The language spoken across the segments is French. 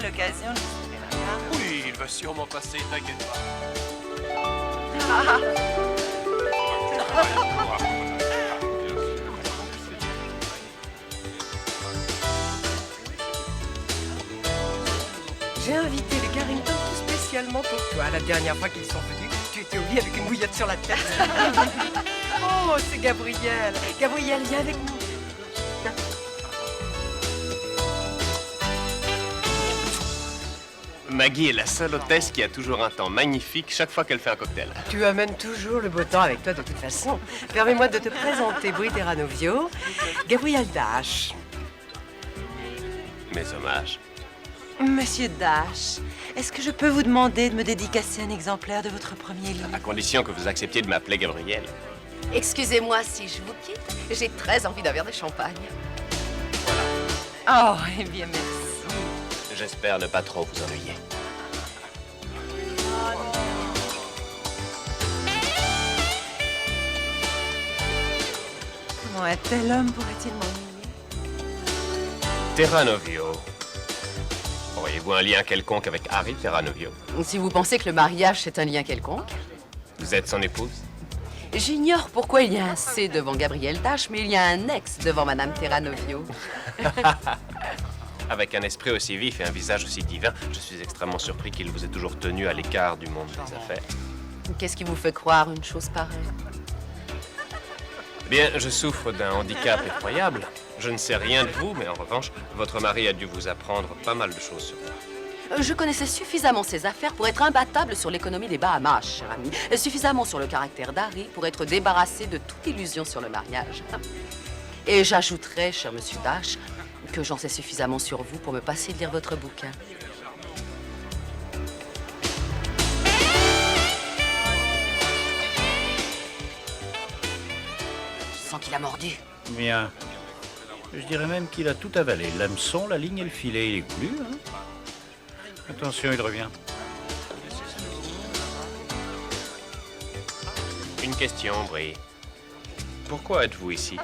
l'occasion, je serai là. Oui, il va sûrement passer, t'inquiète pas. J'ai invité les Carrington tout spécialement pour toi. La dernière fois qu'ils sont venus, tu étais au lit avec une bouillotte sur la tête. Oh, c'est Gabriel. Gabriel, viens avec nous. Maggie est la seule hôtesse qui a toujours un temps magnifique chaque fois qu'elle fait un cocktail. Tu amènes toujours le beau temps avec toi de toute façon. Permets-moi de te présenter Brie Terranovio, Gabriel Dash. Mes hommages. Monsieur Dash, est-ce que je peux vous demander de me dédicacer un exemplaire de votre premier livre? À condition que vous acceptiez de m'appeler Gabriel. Excusez-moi si je vous quitte. J'ai très envie d'un verre de champagne. Oh, eh bien, merci. J'espère ne pas trop vous ennuyer. Comment un tel homme pourrait-il m'ennuyer? Terranovio. Auriez-vous un lien quelconque avec Harry Terranovio? Si vous pensez que le mariage, c'est un lien quelconque, Vous êtes son épouse? j'ignore pourquoi il y a un C devant Gabriel Dash, mais il y a un X devant Madame Terranovio. Avec un esprit aussi vif et un visage aussi divin, je suis extrêmement surpris qu'il vous ait toujours tenu à l'écart du monde des affaires. Qu'est-ce qui vous fait croire une chose pareille? Eh bien, je souffre d'un handicap effroyable. Je ne sais rien de vous, mais en revanche, votre mari a dû vous apprendre pas mal de choses sur moi. Je connaissais suffisamment ses affaires pour être imbattable sur l'économie des Bahamas, cher ami. Suffisamment sur le caractère d'Harry pour être débarrassé de toute illusion sur le mariage. Et j'ajouterais, cher monsieur Dash, que j'en sais suffisamment sur vous pour me passer de lire votre bouquin. Je sens qu'il a mordu. Bien. Je dirais même qu'il a tout avalé. L'hameçon, la ligne et le filet. Il est glu, hein? Attention, il revient. Une question, Brie. Pourquoi êtes-vous ici?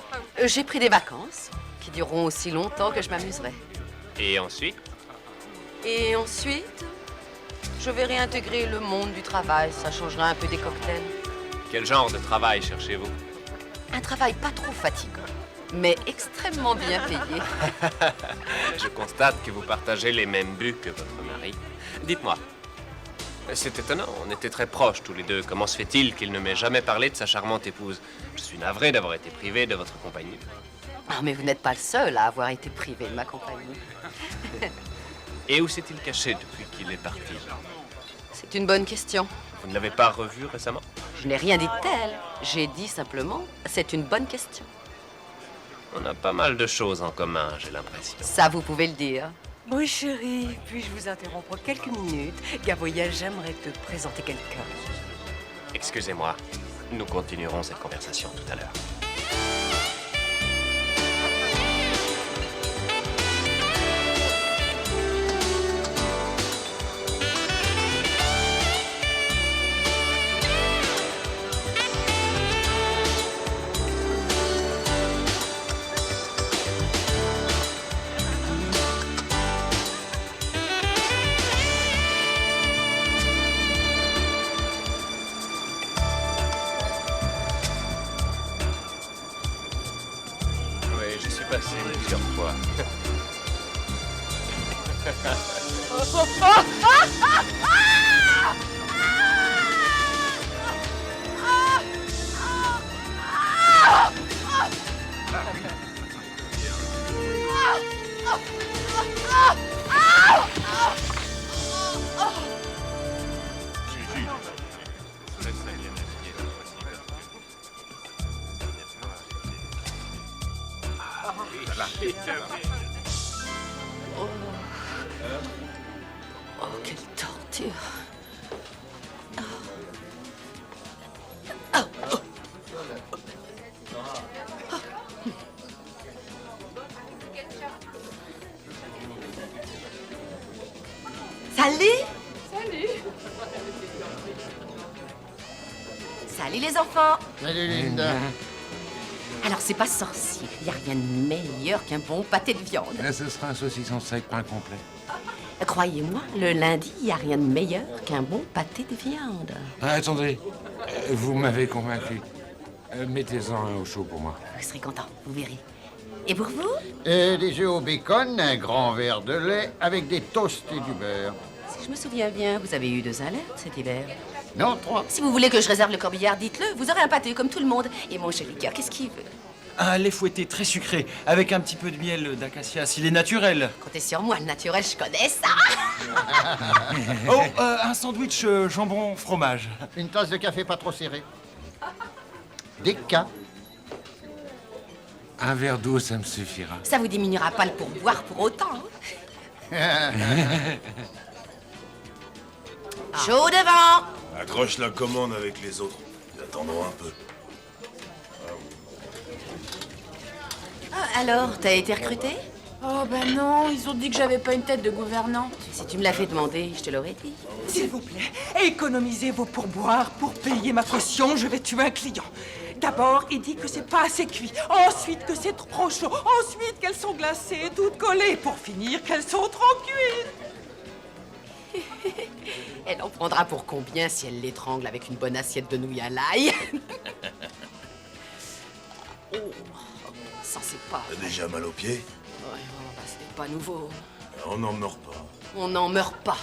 J'ai pris des vacances qui dureront aussi longtemps que je m'amuserai. Et ensuite? Et ensuite, je vais réintégrer le monde du travail. Ça changera un peu des cocktails. Quel genre de travail cherchez-vous? Un travail pas trop fatigant, mais extrêmement bien payé. Je constate que vous partagez les mêmes buts que votre mari. Dites-moi, c'est étonnant, on était très proches tous les deux. Comment se fait-il qu'il ne m'ait jamais parlé de sa charmante épouse? Je suis navré d'avoir été privé de votre compagnie. Ah, mais vous n'êtes pas le seul à avoir été privé de ma compagnie. Et où s'est-il caché depuis qu'il est parti? C'est une bonne question. Vous ne l'avez pas revu récemment? Je n'ai rien dit de tel. J'ai dit simplement, c'est une bonne question. On a pas mal de choses en commun, j'ai l'impression. Ça, vous pouvez le dire. Oui, chérie, puis-je vous interrompre quelques minutes? Gabriel, j'aimerais te présenter quelqu'un. Excusez-moi, nous continuerons cette conversation tout à l'heure. Oui, j'y suis passé plusieurs fois. Oh, quelle torture. Salut! Salut! Salut les enfants! Salut Linda. Alors c'est pas sorcier, y a rien de meilleur qu'un bon pâté de viande. Mais ce sera un saucisson sec, pain complet. Croyez-moi, le lundi, il n'y a rien de meilleur qu'un bon pâté de viande. Ah, attendez, vous m'avez convaincu. Mettez-en un au chaud pour moi. Vous serez content, vous verrez. Et pour vous? Des œufs au bacon, un grand verre de lait avec des toasts et du beurre. Si je me souviens bien, vous avez eu 2 alertes cet hiver. Non, 3. Si vous voulez que je réserve le corbillard, dites-le. Vous aurez un pâté comme tout le monde. Et mon joli cœur, qu'est-ce qu'il veut? Un lait fouetté très sucré, avec un petit peu de miel d'acacia, s'il est naturel. Comptez sur moi, le naturel, je connais ça. Oh, un sandwich jambon fromage. Une tasse de café pas trop serrée. Des cas. Un verre d'eau, ça me suffira. Ça vous diminuera pas le pourboire pour autant. Hein? Chaud devant. Accroche la commande avec les autres. Ils attendront un peu. Ah, alors, t'as été recruté? Oh ben non, ils ont dit que j'avais pas une tête de gouvernante. Si tu me l'as fait demander, je te l'aurais dit. S'il vous plaît, économisez vos pourboires pour payer ma caution, je vais tuer un client. D'abord, il dit que c'est pas assez cuit. Ensuite, que c'est trop chaud. Ensuite, qu'elles sont glacées, toutes collées. Pour finir, qu'elles sont trop cuites. Elle en prendra pour combien si elle l'étrangle avec une bonne assiette de nouilles à l'ail? Oh, ça c'est pas... T'as déjà mal aux pieds? Ouais, oh, bah, c'était pas nouveau. On n'en meurt pas. On n'en meurt pas.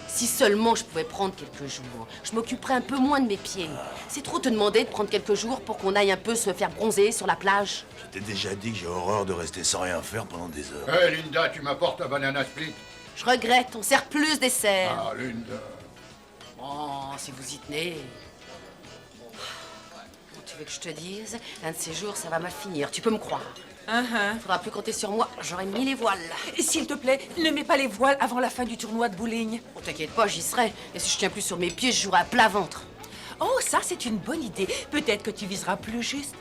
Si seulement je pouvais prendre quelques jours, je m'occuperais un peu moins de mes pieds. C'est trop te demander de prendre quelques jours pour qu'on aille un peu se faire bronzer sur la plage. Je t'ai déjà dit que j'ai horreur de rester sans rien faire pendant des heures. Hé, Linda, tu m'apportes un banana split. Je regrette, on sert plus des serres. Ah, Linda. Oh, si vous y tenez. Tu veux que je te dise? Un de ces jours, ça va mal finir, tu peux me croire. Faudra plus compter sur moi, j'aurai mis les voiles. S'il te plaît, ne mets pas les voiles avant la fin du tournoi de bowling. Oh, t'inquiète pas, j'y serai. Et si je tiens plus sur mes pieds, je jouerai à plat ventre. Oh, ça, c'est une bonne idée. Peut-être que tu viseras plus juste.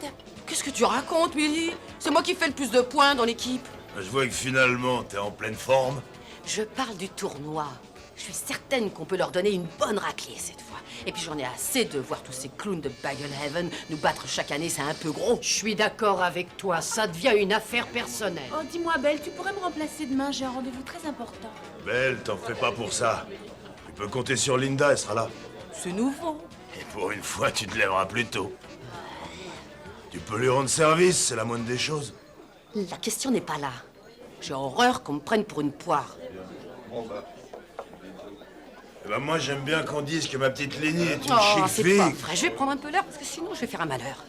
Qu'est-ce que tu racontes, Milly? C'est moi qui fais le plus de points dans l'équipe. Je vois que finalement, t'es en pleine forme. Je parle du tournoi. Je suis certaine qu'on peut leur donner une bonne raclée cette fois. Et puis j'en ai assez de voir tous ces clowns de Bagel Heaven nous battre chaque année, c'est un peu gros. Je suis d'accord avec toi, ça devient une affaire personnelle. Oh, dis-moi, Belle, tu pourrais me remplacer demain, j'ai un rendez-vous très important. Belle, t'en fais pas pour ça. Tu peux compter sur Linda, elle sera là. C'est nouveau. Et pour une fois, tu te lèveras plus tôt. Tu peux lui rendre service, c'est la moindre des choses. La question n'est pas là. J'ai horreur qu'on me prenne pour une poire. Eh ben moi, j'aime bien qu'on dise que ma petite Lénie est une Oh, chic c'est fille. pas vrai. Je vais prendre un peu l'heure parce que sinon je vais faire un malheur.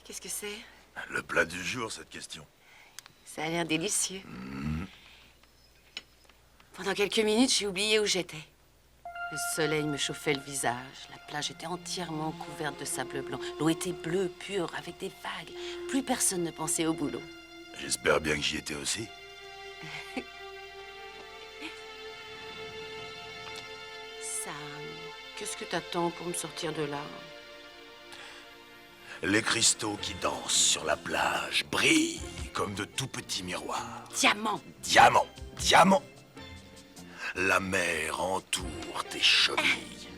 Qu'est-ce que c'est? Le plat du jour, cette question. Ça a l'air délicieux. Pendant quelques minutes, j'ai oublié où j'étais. Le soleil me chauffait le visage. La plage était entièrement couverte de sable blanc. L'eau était bleue, pure, avec des vagues. Plus personne ne pensait au boulot. J'espère bien que j'y étais aussi. Sam, qu'est-ce que t'attends pour me sortir de là? Les cristaux qui dansent sur la plage brillent comme de tout petits miroirs. Diamant! Diamant, diamant. La mer entoure tes chevilles.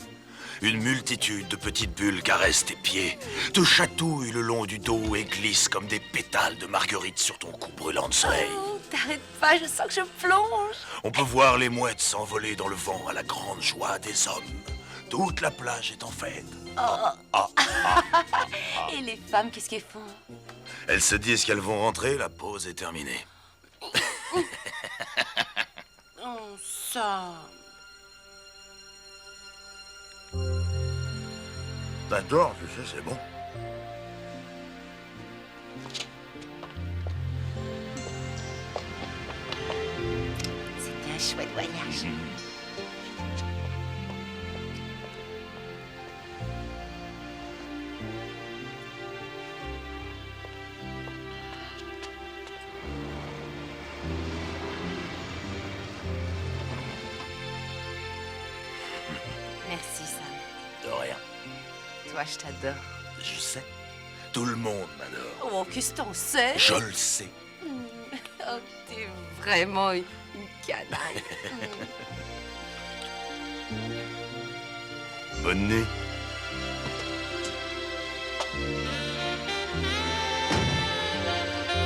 Une multitude de petites bulles caressent tes pieds, te chatouillent le long du dos et glissent comme des pétales de marguerite sur ton cou brûlant de soleil. Oh, t'arrêtes pas, je sens que je plonge. On peut voir les mouettes s'envoler dans le vent à la grande joie des hommes. Toute la plage est en fête. Et les femmes, qu'est-ce qu'elles font? Elles se disent qu'elles vont rentrer, la pause est terminée. Oh, ça... T'adores, tu sais, c'est bon. C'était un chouette voyage. Merci, Sam. De rien. Toi, je t'adore. Je sais. Tout le monde m'adore. Oh, qu'est-ce que t'en sais? Je le sais. Oh, t'es vraiment une canaille. Bonne nuit.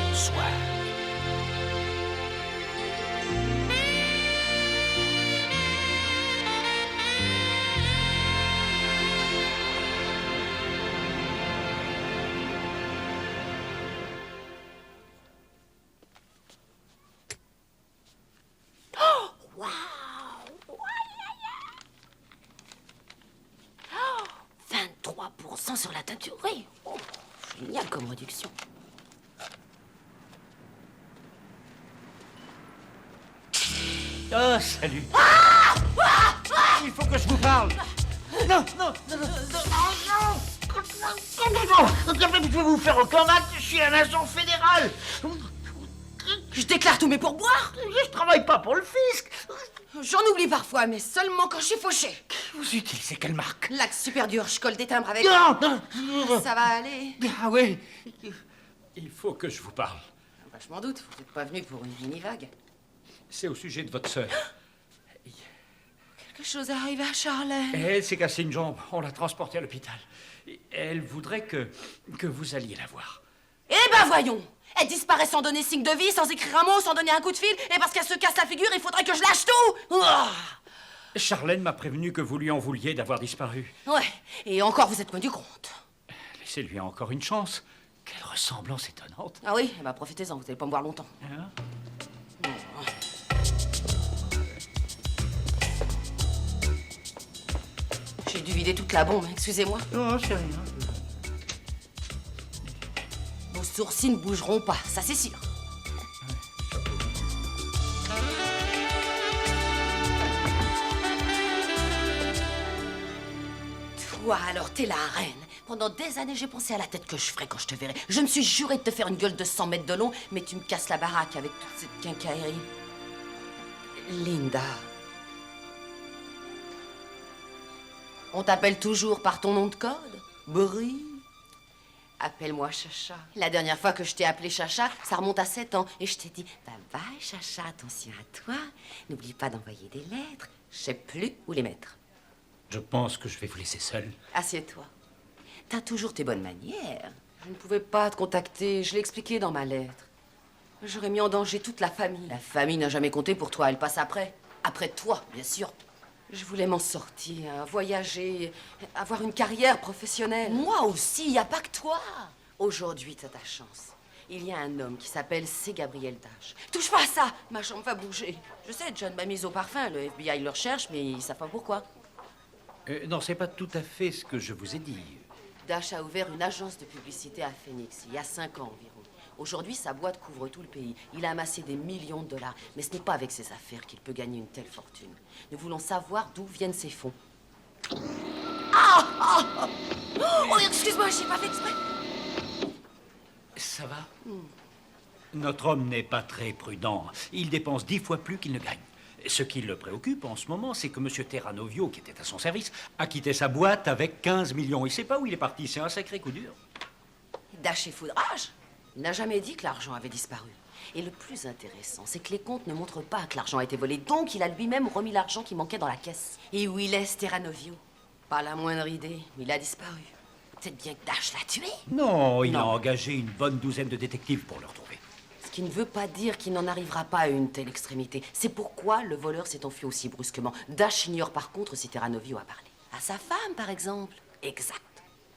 Bonsoir. Waouh! 23% sur la teinture. Oui. Oh, génial comme réduction. Oh, salut. Il faut que je vous parle. Non, non, non, non, Je vais vous faire aucun mal, je suis un agent fédéral. Je déclare tous mes pourboires. Je travaille pas pour le fisc. J'en oublie parfois, mais seulement quand je suis fauché. vous utilisez quelle marque? L'axe super dur, je colle des timbres avec. Non, non. Ça va aller. Ah oui. Il faut que je vous parle. Bah, je m'en doute, vous n'êtes pas venu pour une mini-vague. C'est au sujet de votre sœur. Quelque chose est arrivé à Charlène. Elle s'est cassée une jambe. On l'a transportée à l'hôpital. Elle voudrait que vous alliez la voir. Eh ben voyons. Elle disparaît sans donner signe de vie, sans écrire un mot, sans donner un coup de fil. Et parce qu'elle se casse la figure, il faudrait que je lâche tout. Ouah. Charlène m'a prévenu que vous lui en vouliez d'avoir disparu. Ouais, et encore vous êtes moins du compte. Laissez-lui encore une chance. Quelle ressemblance étonnante. Ah oui, eh ben profitez-en, vous allez pas me voir longtemps. Hein? J'ai dû vider toute la bombe, excusez-moi. Non, c'est rien. Vos sourcils ne bougeront pas, ça c'est sûr. Toi, alors, t'es la reine. Pendant des années, j'ai pensé à la tête que je ferais quand je te verrai. Je me suis juré de te faire une gueule de 100 mètres de long, mais tu me casses la baraque avec toute cette quincaillerie. Linda. On t'appelle toujours par ton nom de code? Brie. Appelle-moi Chacha. La dernière fois que je t'ai appelé Chacha, ça remonte à 7 ans. Et je t'ai dit, bye bye Chacha, attention à toi. N'oublie pas d'envoyer des lettres. Je sais plus où les mettre. Je pense que je vais vous laisser seul. Assieds-toi. T'as toujours tes bonnes manières. Je ne pouvais pas te contacter, je l'ai expliqué dans ma lettre. J'aurais mis en danger toute la famille. La famille n'a jamais compté pour toi, elle passe après. Après toi, bien sûr. Je voulais m'en sortir, voyager, avoir une carrière professionnelle. Moi aussi, y a pas que toi. Aujourd'hui, t'as ta chance. Il y a un homme qui s'appelle C. Gabriel Dash. Touche pas à ça, ma chambre va bouger. Je sais, John m'a mise au parfum, le FBI le recherche, mais ils savent pas pourquoi. Non, c'est pas tout à fait ce que je vous ai dit. Dash a ouvert une agence de publicité à Phoenix, il y a 5 ans environ. Aujourd'hui, sa boîte couvre tout le pays. Il a amassé des millions de dollars. Mais ce n'est pas avec ses affaires qu'il peut gagner une telle fortune. Nous voulons savoir d'où viennent ces fonds. Oh, excuse-moi, j'ai pas fait exprès. Ça va? Notre homme n'est pas très prudent. Il dépense 10 fois plus qu'il ne gagne. Ce qui le préoccupe en ce moment, c'est que M. Terranovio, qui était à son service, a quitté sa boîte avec 15 millions. Il ne sait pas où il est parti. C'est un sacré coup dur. Dash et foudrage. Il n'a jamais dit que l'argent avait disparu. Et le plus intéressant, c'est que les comptes ne montrent pas que l'argent a été volé. Donc, il a lui-même remis l'argent qui manquait dans la caisse. Et où il est, Terranovio? Pas la moindre idée. Il a disparu. Peut-être bien que Dash l'a tué. Non, il a engagé une bonne douzaine de détectives pour le retrouver. Ce qui ne veut pas dire qu'il n'en arrivera pas à une telle extrémité. C'est pourquoi le voleur s'est enfui aussi brusquement. Dash ignore par contre si Terranovio a parlé. À sa femme, par exemple. Exact.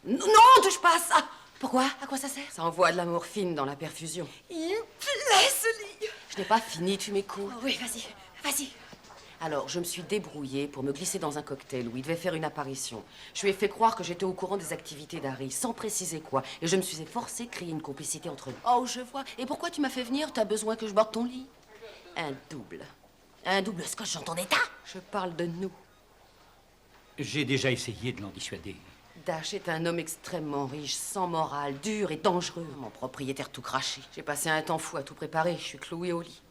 Non, touche pas à ça. Pourquoi? À quoi ça sert? Ça envoie de la morphine dans la perfusion. Il me plaît, ce lit. Je n'ai pas fini, tu m'écoutes? Oui, vas-y, vas-y. Alors, je me suis débrouillée pour me glisser dans un cocktail où il devait faire une apparition. Je lui ai fait croire que j'étais au courant des activités d'Harry, sans préciser quoi. Et je me suis efforcée de créer une complicité entre nous. Oh, je vois. Et pourquoi tu m'as fait venir? T'as besoin que je borde ton lit? Un double. Un double scotch dans ton état? Je parle de nous. J'ai déjà essayé de l'en dissuader. Dash est un homme extrêmement riche, sans morale, dur et dangereux. Mon propriétaire tout craché. J'ai passé un temps fou à tout préparer. Je suis clouée au lit.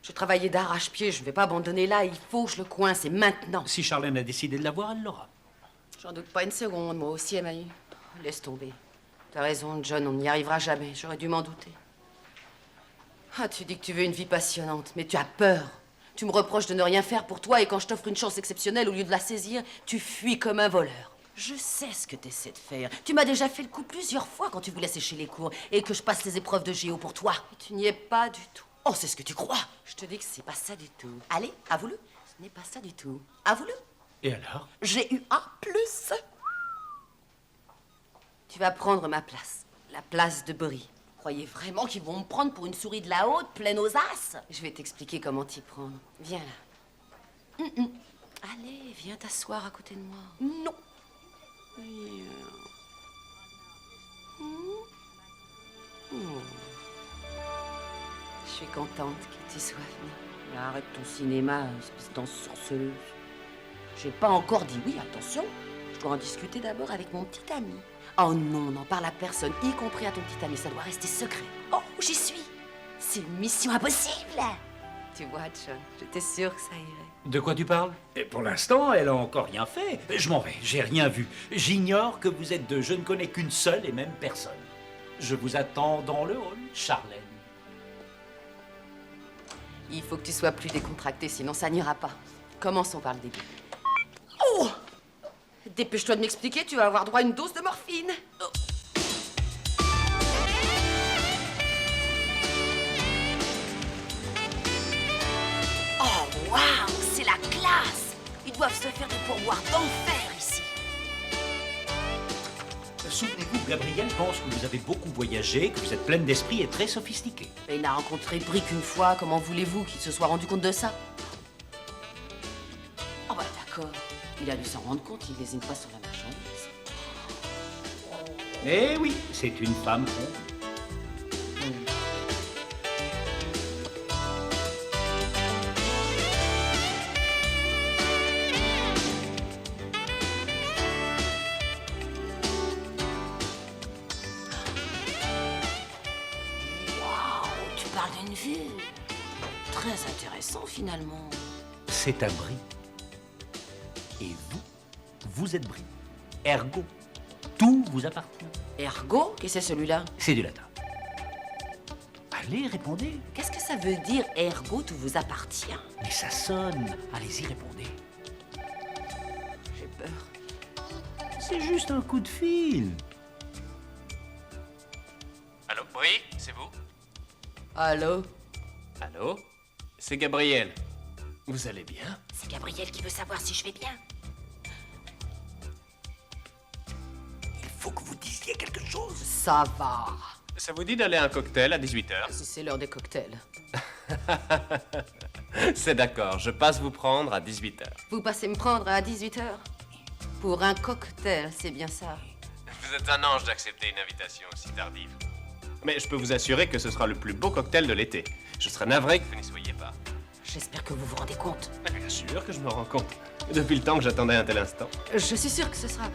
Je travaillais d'arrache-pied. Je ne vais pas abandonner là. Il faut que je le coince et maintenant. Si Charlène a décidé de l'avoir, elle l'aura. J'en doute pas une seconde. Moi aussi, elle m'a eu. Laisse tomber. T'as raison, John, on n'y arrivera jamais. J'aurais dû m'en douter. Ah, tu dis que tu veux une vie passionnante, mais tu as peur. Tu me reproches de ne rien faire pour toi et quand je t'offre une chance exceptionnelle, au lieu de la saisir, tu fuis comme un voleur. Je sais ce que t'essaies de faire. Tu m'as déjà fait le coup plusieurs fois quand tu voulais sécher les cours et que je passe les épreuves de géo pour toi. Et tu n'y es pas du tout. Oh, c'est ce que tu crois. Je te dis que c'est pas ça du tout. Allez, avoue-le. Ce n'est pas ça du tout. Avoue-le. Et alors? J'ai eu A+. Tu vas prendre ma place. La place de Brie. Vous croyez vraiment qu'ils vont me prendre pour une souris de la haute, pleine aux as? Je vais t'expliquer comment t'y prendre. Viens là. Allez, viens t'asseoir à côté de moi. Non. Je suis contente que tu sois venue. Mais arrête ton cinéma, espèce d'anse sorceleuse. J'ai pas encore dit oui, attention. Je dois en discuter d'abord avec mon petit ami. Oh non, n'en parle à personne, y compris à ton petit ami. Ça doit rester secret. Oh, j'y suis. C'est une mission impossible. Tu vois, John, j'étais sûre que ça irait. De quoi tu parles? Et pour l'instant, elle a encore rien fait. Je m'en vais, j'ai rien vu. J'ignore que vous êtes deux. Je ne connais qu'une seule et même personne. Je vous attends dans le hall, Charlène. Il faut que tu sois plus décontracté, sinon ça n'ira pas. Commençons par le début. Oh! Dépêche-toi de m'expliquer, tu vas avoir droit à une dose de morphine. Oh. Oh, waouh, c'est la classe! Ils doivent se faire des pourboires d'enfer ici. Souvenez-vous, Gabriel pense que vous avez beaucoup voyagé, que vous êtes pleine d'esprit et très sophistiquée. Mais il n'a rencontré Brie qu'une fois, comment voulez-vous qu'il se soit rendu compte de ça? Oh bah d'accord, il a dû s'en rendre compte, il lésine pas sur la marchandise. Eh oui, c'est une femme ronde. Tu parles d'une vue. Très intéressant finalement. C'est un Brie. Et vous, vous êtes Brie. Ergo, tout vous appartient. Ergo? Qu'est-ce que c'est celui-là? C'est du latin. Allez, répondez. Qu'est-ce que ça veut dire, ergo, tout vous appartient? Mais ça sonne. Allez-y, répondez. J'ai peur. C'est juste un coup de fil. Allô, Brie, c'est vous? Allô? Allô? C'est Gabriel. Vous allez bien? C'est Gabriel qui veut savoir si je vais bien. Il faut que vous disiez quelque chose. Ça va. Ça vous dit d'aller à un cocktail à 18h? Si c'est l'heure des cocktails. C'est d'accord, je passe vous prendre à 18h. Vous passez me prendre à 18h? Pour un cocktail, c'est bien ça. Vous êtes un ange d'accepter une invitation aussi tardive. Mais je peux vous assurer que ce sera le plus beau cocktail de l'été. Je serais navré que vous n'y soyez pas. J'espère que vous vous rendez compte. Bien sûr que je me rends compte. Depuis le temps que j'attendais un tel instant. Je suis sûre que ce sera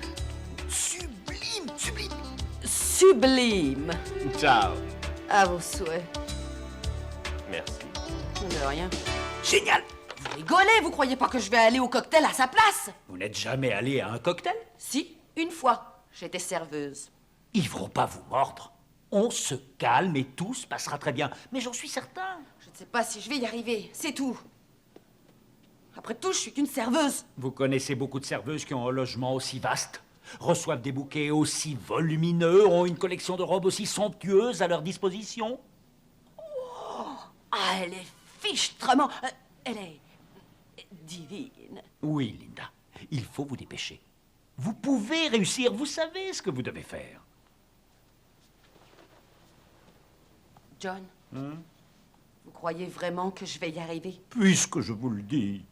Sublime, sublime. sublime. Ciao. À vos souhaits. Merci. De rien. Génial. Vous rigolez, vous croyez pas que je vais aller au cocktail à sa place? Vous n'êtes jamais allé à un cocktail? Si, une fois. J'étais serveuse. Ils vont pas vous mordre. On se calme et tout se passera très bien. Mais j'en suis certain. Je ne sais pas si je vais y arriver, c'est tout. Après tout, je suis qu'une serveuse. Vous connaissez beaucoup de serveuses qui ont un logement aussi vaste, reçoivent des bouquets aussi volumineux, ont une collection de robes aussi somptueuse à leur disposition. Ah, elle est fichtrement... elle est... divine. Oui, Linda, il faut vous dépêcher. Vous pouvez réussir, vous savez ce que vous devez faire. John, vous croyez vraiment que je vais y arriver? Puisque je vous le dis.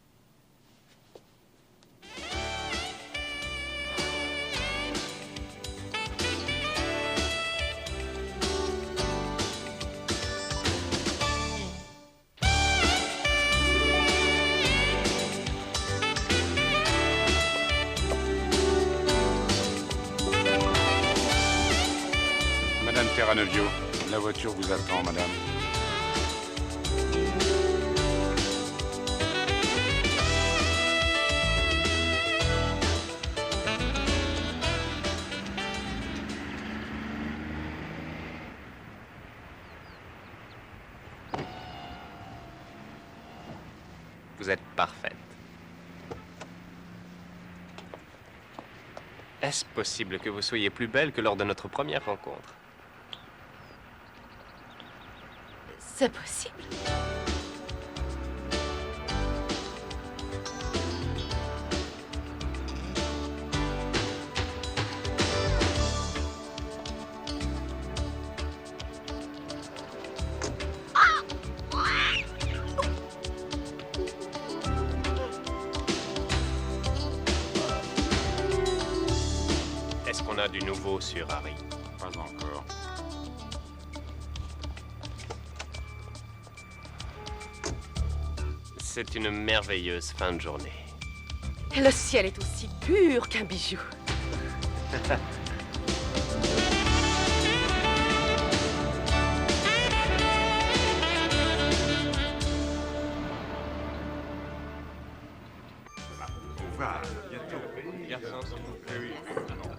Madame Terranevio, la voiture vous attend, madame. Vous êtes parfaite. Est-ce possible que vous soyez plus belle que lors de notre première rencontre? C'est possible. Est-ce qu'on a du nouveau sur Harry? Pas encore. C'est une merveilleuse fin de journée. Le ciel est aussi pur qu'un bijou.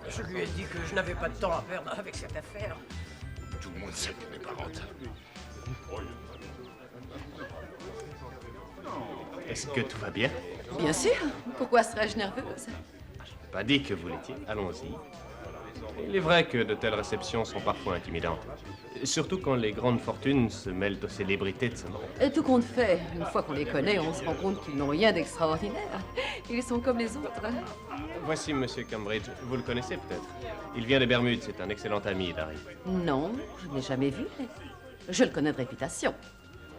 Je lui ai dit que je n'avais pas de temps à perdre avec cette affaire. Tout le monde sait qu'on n'est pas rentable. Est-ce que tout va bien? Bien sûr. Pourquoi serais-je nerveuse? Pas dit que vous l'étiez. Allons-y. Il est vrai que de telles réceptions sont parfois intimidantes. Surtout quand les grandes fortunes se mêlent aux célébrités de ce monde. Et tout compte fait, une fois qu'on les connaît, on se rend compte qu'ils n'ont rien d'extraordinaire. Ils sont comme les autres. Voici Monsieur Cambridge. Vous le connaissez peut-être. Il vient des Bermudes, c'est un excellent ami d'Harry. Non, je ne l'ai jamais vu. Je le connais de réputation.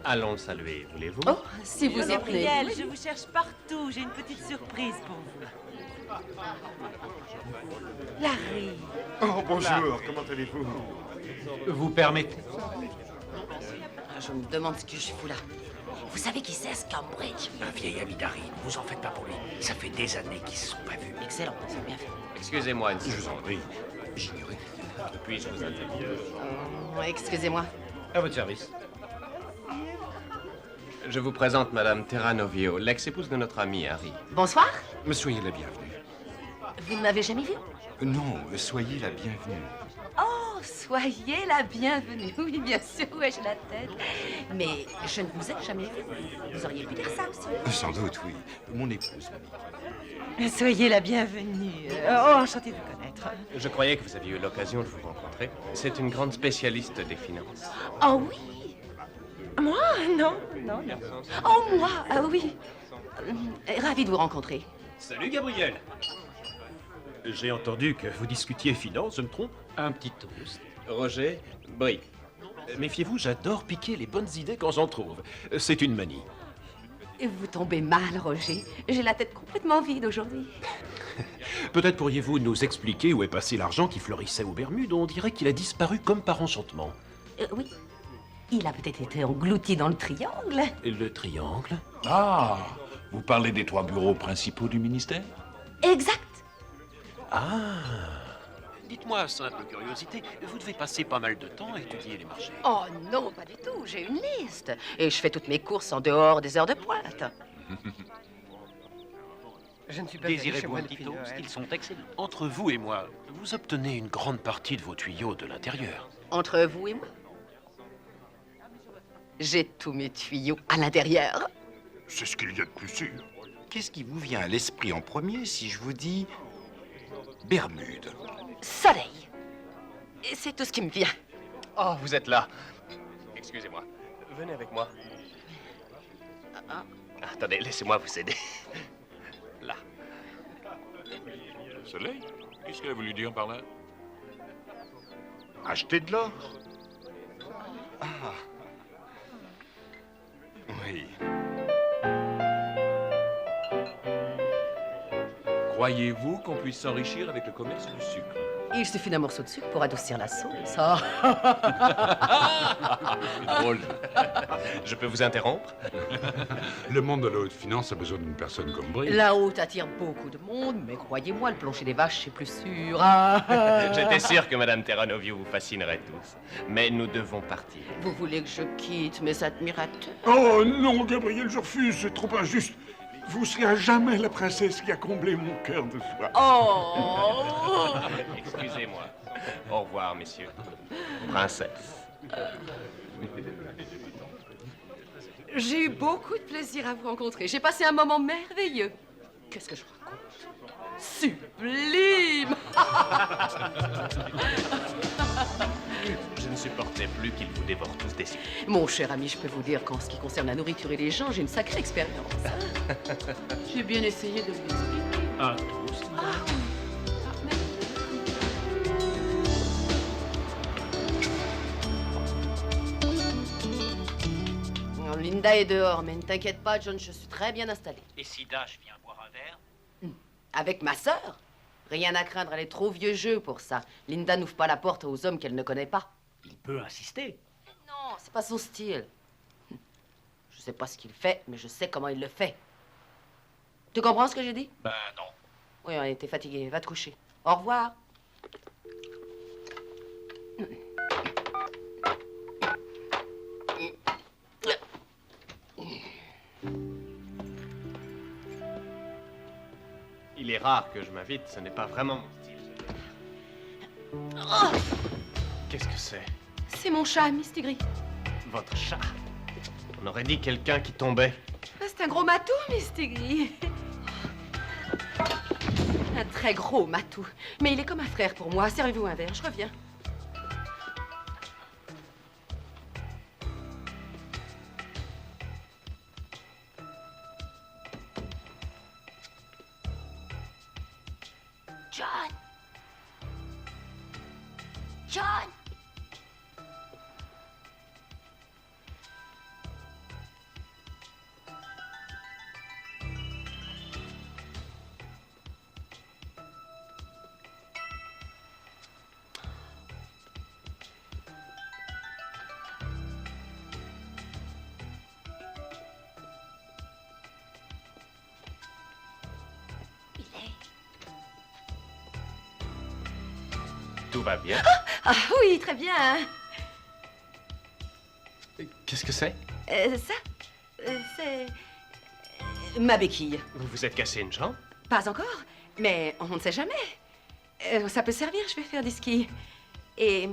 Allons le saluer, voulez-vous? Oh, si vous y tenez. Gabriel, je vous cherche partout. J'ai une petite surprise pour vous. Larry. Oh, bonjour, comment allez-vous? Vous permettez? Je me demande ce que je fous là. Vous savez qui c'est, ce Cambridge? Un vieil ami d'Harry, ne vous en faites pas pour lui. Ça fait des années qu'ils se sont pas vus. Excellent, c'est bien fait. Excusez-moi une Je vous seconde. en prie, j'ignorais. Puis-je vous interroger? Excusez-moi. À votre service. Je vous présente Madame Terra Novio, l'ex-épouse de notre ami Harry. Bonsoir. Soyez la bienvenue. Vous ne m'avez jamais vu? Non, soyez la bienvenue. Oh, soyez la bienvenue. Oui, bien sûr, où ai-je la tête? Mais je ne vous ai jamais vu. Vous auriez pu dire ça aussi. Sans doute, oui. Mon épouse m'a dit. Soyez la bienvenue. Oh, enchantée de vous connaître. Je croyais que vous aviez eu l'occasion de vous rencontrer. C'est une grande spécialiste des finances. Oh oui. Moi? Non, non, non. Oh, moi? Ah oui. Ravi de vous rencontrer. Salut, Gabriel. J'ai entendu que vous discutiez finances, je me trompe? Un petit toast. Roger, Brie. Méfiez-vous, j'adore piquer les bonnes idées quand j'en trouve. C'est une manie. Vous tombez mal, Roger. J'ai la tête complètement vide aujourd'hui. Peut-être pourriez-vous nous expliquer où est passé l'argent qui fleurissait aux Bermudes? On dirait qu'il a disparu comme par enchantement. Oui. Il a peut-être été englouti dans le triangle. Le triangle? Ah, vous parlez des 3 bureaux principaux du ministère? Exact. Ah. Dites-moi, simple curiosité, vous devez passer pas mal de temps à étudier les marchés. Oh non, pas du tout. J'ai une liste. Et je fais toutes mes courses en dehors des heures de pointe. Je ne suis pas Désirez-vous un petit toast? Ils sont excellents. Entre vous et moi, vous obtenez une grande partie de vos tuyaux de l'intérieur. Entre vous et moi? J'ai tous mes tuyaux à l'intérieur. C'est ce qu'il y a de plus sûr. Qu'est-ce qui vous vient à l'esprit en premier si je vous dis Bermude? Soleil. Et c'est tout ce qui me vient. Oh, vous êtes là. Excusez-moi. Venez avec moi. Attendez, laissez-moi vous aider. Là. Soleil? Qu'est-ce qu'elle a voulu dire par là? Acheter de l'or? Ah. Oui. Croyez-vous qu'on puisse s'enrichir avec le commerce du sucre? Il suffit d'un morceau de sucre pour adoucir la sauce. Drôle. Je peux vous interrompre? Le monde de la haute finance a besoin d'une personne comme Brie. La haute attire beaucoup de monde, mais croyez-moi, le plancher des vaches, c'est plus sûr. J'étais sûr que Madame Terra Novio vous fascinerait tous. Mais nous devons partir. Vous voulez que je quitte mes admirateurs? Oh non, Gabriel, je refuse, c'est trop injuste. Vous serez à jamais la princesse qui a comblé mon cœur de soie. Oh! Excusez-moi. Au revoir, messieurs. Princesse. J'ai eu beaucoup de plaisir à vous rencontrer. J'ai passé un moment merveilleux. Qu'est-ce que je raconte? Sublime! Je ne supportais plus qu'ils vous dévorent tous des yeux. Mon cher ami, je peux vous dire qu'en ce qui concerne la nourriture et les gens, j'ai une sacrée expérience. J'ai bien essayé de vous expliquer. Un toast. Linda est dehors, mais ne t'inquiète pas, John, je suis très bien installée. Et si Dash vient boire un verre? Avec ma sœur? Rien à craindre, elle est trop vieux jeu pour ça. Linda n'ouvre pas la porte aux hommes qu'elle ne connaît pas. Il peut insister. Non, c'est pas son style. Je sais pas ce qu'il fait, mais je sais comment il le fait. Tu comprends ce que j'ai dit? Ben non. Oui, on était fatigué. Va te coucher. Au revoir. Il est rare que je m'invite, ce n'est pas vraiment mon style. Qu'est-ce que c'est? C'est mon chat, Miss Tigris. Votre chat? On aurait dit quelqu'un qui tombait. C'est un gros matou, Miss Tigris. Un très gros matou. Mais il est comme un frère pour moi. Servez-vous un verre, je reviens. John! John! Tout va bien. Ah oui, très bien. Qu'est-ce que c'est? Ça, c'est ma béquille. Vous vous êtes cassé une jambe? Pas encore, mais on ne sait jamais. Ça peut servir, je vais faire du ski. Et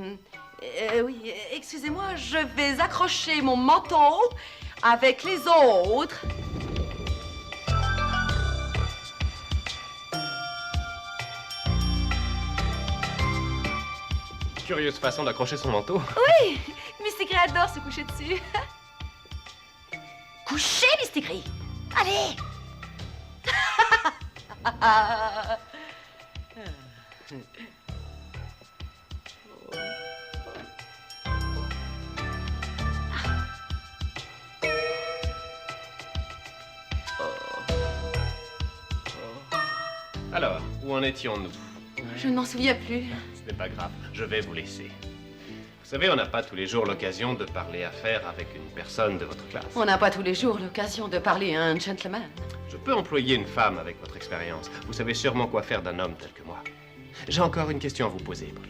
oui, excusez-moi, je vais accrocher mon manteau avec les autres. Curieuse façon d'accrocher son manteau. Oui, Miss Tigris adore se coucher dessus. Couchez, Miss Tigris! Allez! Alors, où en étions-nous? Je ne m'en souviens plus. Ce n'est pas grave, je vais vous laisser. Vous savez, on n'a pas tous les jours l'occasion de parler affaires avec une personne de votre classe. On n'a pas tous les jours l'occasion de parler à un gentleman. Je peux employer une femme avec votre expérience. Vous savez sûrement quoi faire d'un homme tel que moi. J'ai encore une question à vous poser, Brie.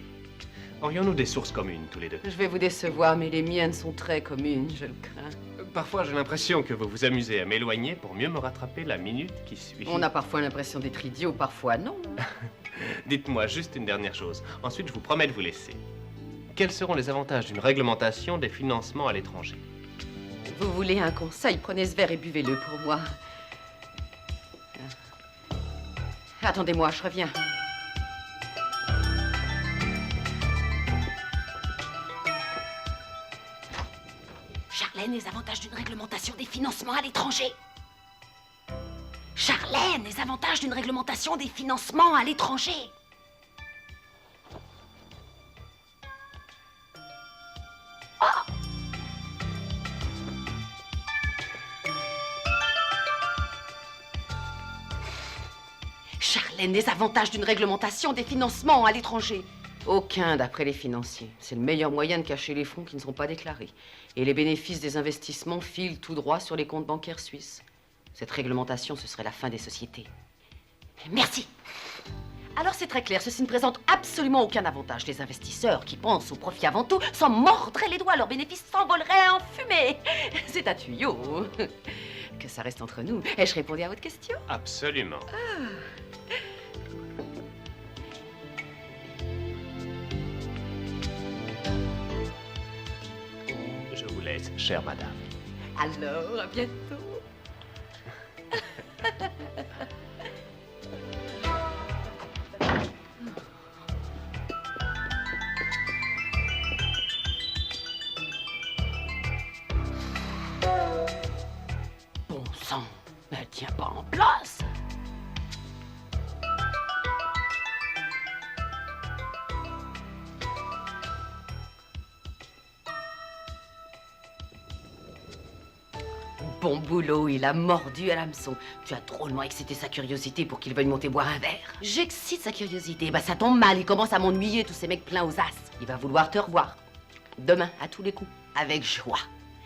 Aurions-nous des sources communes, tous les deux? Je vais vous décevoir, mais les miennes sont très communes, je le crains. Parfois, j'ai l'impression que vous vous amusez à m'éloigner pour mieux me rattraper la minute qui suit. On a parfois l'impression d'être idiot, parfois non. Dites-moi juste une dernière chose. Ensuite, je vous promets de vous laisser. Quels seront les avantages d'une réglementation des financements à l'étranger? Vous voulez un conseil? Prenez ce verre et buvez-le pour moi. Attendez-moi, je reviens. Charlène, les avantages d'une réglementation des financements à l'étranger. Charlène, les avantages d'une réglementation des financements à l'étranger. Oh! Charlène, les avantages d'une réglementation des financements à l'étranger. Aucun d'après les financiers. C'est le meilleur moyen de cacher les fonds qui ne sont pas déclarés. Et les bénéfices des investissements filent tout droit sur les comptes bancaires suisses. Cette réglementation, ce serait la fin des sociétés. Merci. Alors c'est très clair, ceci ne présente absolument aucun avantage. Les investisseurs qui pensent au profit avant tout s'en mordraient les doigts, leurs bénéfices s'envoleraient en fumée. C'est un tuyau. Que ça reste entre nous. Ai-je répondu à votre question? Absolument. Je vous laisse, chère madame. Alors, à bientôt. Bon sang, mais elle tient pas en place. Bon boulot, il a mordu à l'hameçon. Tu as drôlement excité sa curiosité pour qu'il veuille monter boire un verre. J'excite sa curiosité. Bah ça tombe mal, il commence à m'ennuyer, tous ces mecs pleins aux as. Il va vouloir te revoir. Demain, à tous les coups. Avec joie.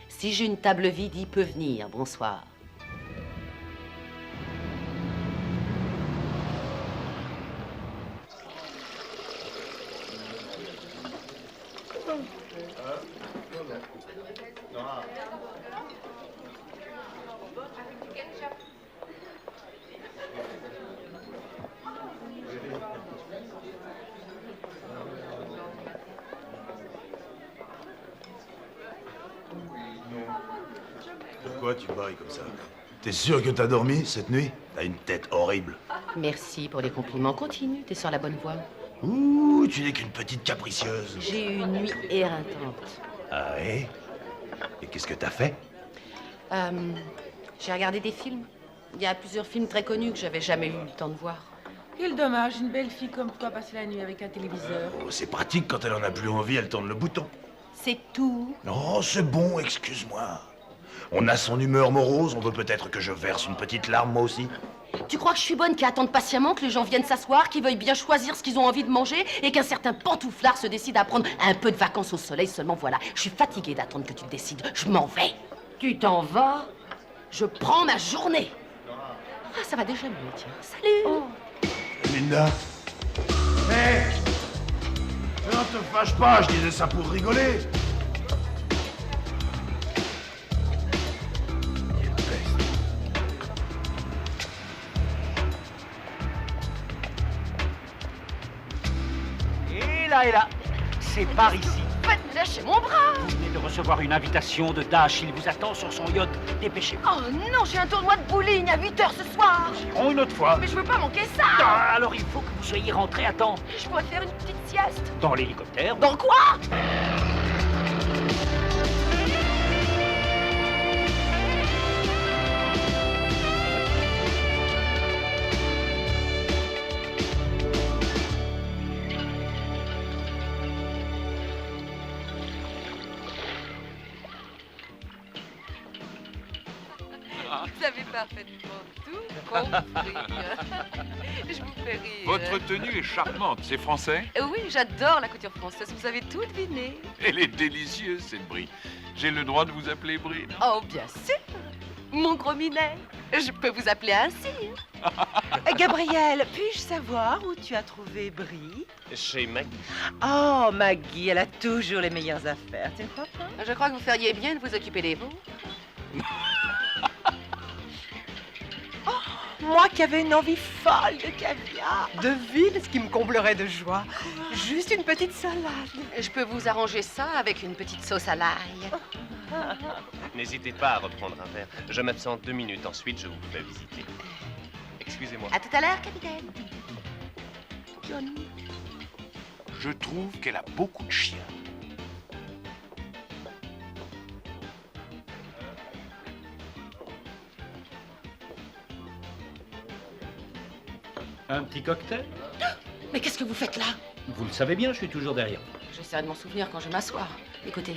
Si j'ai une table vide, il peut venir. Bonsoir. Pourquoi tu bailles comme ça? T'es sûr que t'as dormi cette nuit? T'as une tête horrible. Merci pour les compliments. Continue, t'es sur la bonne voie. Ouh, tu n'es qu'une petite capricieuse. J'ai eu une nuit éreintante. Ah ouais? Et qu'est-ce que t'as fait? J'ai regardé des films. Il y a plusieurs films très connus que j'avais jamais eu le temps de voir. Quel dommage, une belle fille comme toi passer la nuit avec un téléviseur. Oh, c'est pratique, quand elle en a plus envie, elle tourne le bouton. C'est tout. Non, c'est bon, excuse-moi. On a son humeur morose, on veut peut-être que je verse une petite larme, moi aussi. Tu crois que je suis bonne qui attende patiemment que les gens viennent s'asseoir, qu'ils veuillent bien choisir ce qu'ils ont envie de manger et qu'un certain pantouflard se décide à prendre un peu de vacances au soleil seulement, voilà. Je suis fatiguée d'attendre que tu te décides. Je m'en vais. Tu t'en vas? Je prends ma journée. Ah, ça va déjà mieux, tiens. Salut. Oh. Linda. Hé! Ne te fâche pas, je disais ça pour rigoler. Et là, c'est par ici. Faites lâcher mon bras. Vous venez de recevoir une invitation de Dash. Il vous attend sur son yacht. Dépêchez-vous. Oh non, j'ai un tournoi de bowling à 8 h ce soir. Nous irons une autre fois. Mais je veux pas manquer ça. Ah, alors il faut que vous soyez rentrés à temps. Je pourrais faire une petite sieste. Dans l'hélicoptère. Dans quoi? Vous avez parfaitement tout compris. Je vous fais rire. Votre tenue est charmante, c'est français? Oui, j'adore la couture française. Vous avez tout deviné. Elle est délicieuse, cette Brie. J'ai le droit de vous appeler Brie, non? Oh, bien sûr. Mon gros minet. Je peux vous appeler ainsi. Gabriel, puis-je savoir où tu as trouvé Brie? Chez Maggie. Oh, Maggie, elle a toujours les meilleures affaires. Tu ne crois pas? Je crois que vous feriez bien de vous occuper des vôtres. Moi qui avais une envie folle de caviar. Devine ce qui me comblerait de joie. Juste une petite salade. Je peux vous arranger ça avec une petite sauce à l'ail. N'hésitez pas à reprendre un verre. Je m'absente 2 minutes, ensuite je vous fais visiter. Excusez-moi. À tout à l'heure, capitaine. Je trouve qu'elle a beaucoup de chiens. Un petit cocktail? Mais qu'est-ce que vous faites là? Vous le savez bien, je suis toujours derrière. J'essaierai de m'en souvenir quand je m'assois. Écoutez,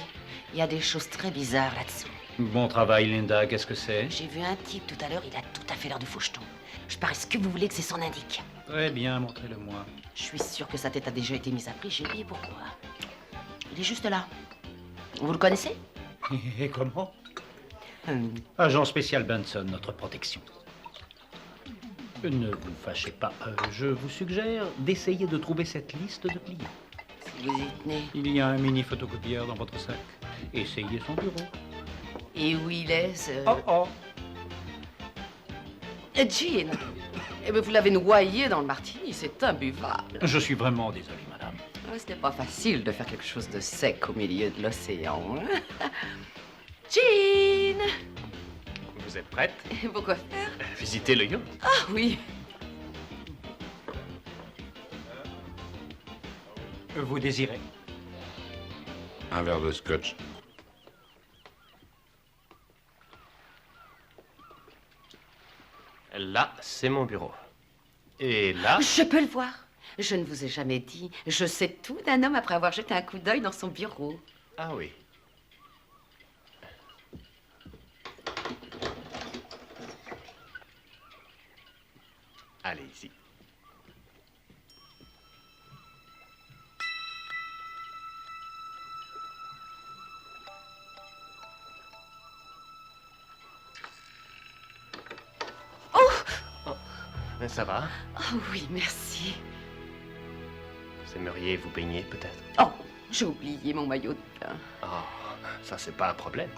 il y a des choses très bizarres là-dessous. Bon travail, Linda. Qu'est-ce que c'est? J'ai vu un type tout à l'heure, il a tout à fait l'air de faucheton. Je parie ce que vous voulez que c'est son indique. Très bien, montrez-le-moi. Je suis sûre que sa tête a déjà été mise à prix, j'ai oublié pourquoi. Il est juste là. Vous le connaissez? Et comment? Agent spécial Benson, notre protection. Ne vous fâchez pas. Je vous suggère d'essayer de trouver cette liste de clients. Si vous y tenez. Il y a un mini photocopieur dans votre sac. Essayez son bureau. Et où il est, ce... Oh oh! Jean! Eh bien, vous l'avez noyé dans le martini, c'est imbuvable. Je suis vraiment désolé, madame. Ce n'est pas facile de faire quelque chose de sec au milieu de l'océan. Jean! Vous êtes prête? Pourquoi faire? Visiter le yacht. Ah oui. Vous désirez? Un verre de scotch. Là, c'est mon bureau. Et là... Je peux le voir. Je ne vous ai jamais dit. Je sais tout d'un homme après avoir jeté un coup d'œil dans son bureau. Ah oui. Allez, ici. Ça va? Oh oui, merci. Vous aimeriez vous baigner, peut-être? Oh, j'ai oublié mon maillot de bain. Oh, ça, c'est pas un problème.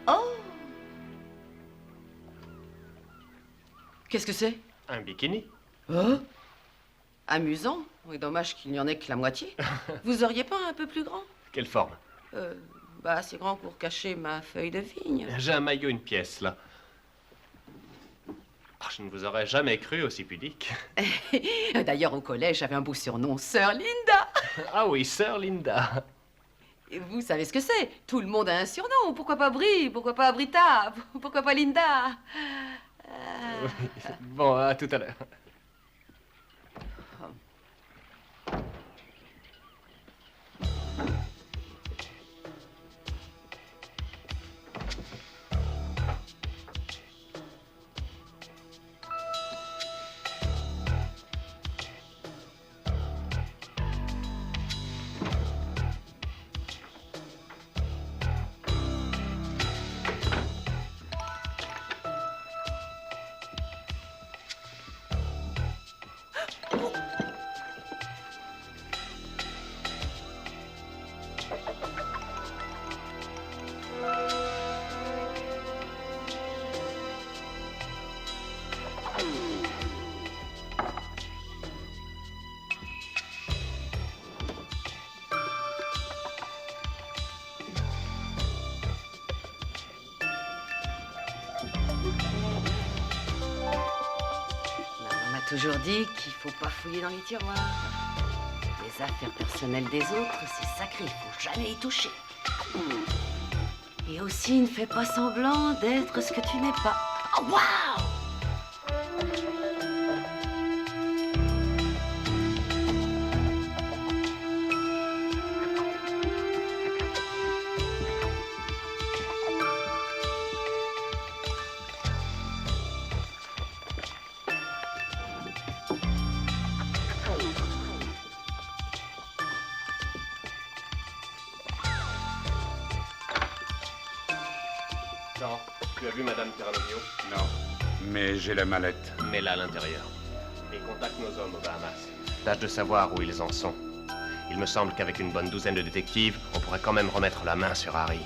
Oh! Qu'est-ce que c'est? Un bikini. Oh? Amusant. Oui, dommage qu'il n'y en ait que la moitié. Vous auriez pas un peu plus grand? Quelle forme? Bah, assez grand pour cacher ma feuille de vigne. J'ai un maillot, une pièce, là. Oh, je ne vous aurais jamais cru aussi pudique. D'ailleurs, au collège, j'avais un beau surnom, Sœur Linda. Ah oui, Sœur Linda. Et vous savez ce que c'est? Tout le monde a un surnom. Pourquoi pas Brie? Pourquoi pas Brita? Pourquoi pas Linda? Bon, à tout à l'heure. Toujours dit qu'il faut pas fouiller dans les tiroirs. Les affaires personnelles des autres, c'est sacré, il faut jamais y toucher. Et aussi, ne fais pas semblant d'être ce que tu n'es pas. Oh, waouh! Non. Tu as vu Madame Terranovio? Non. Mais j'ai la mallette. Mets-la à l'intérieur. Et contacte nos hommes aux Bahamas. Tâche de savoir où ils en sont. Il me semble qu'avec une bonne douzaine de détectives, on pourrait quand même remettre la main sur Harry.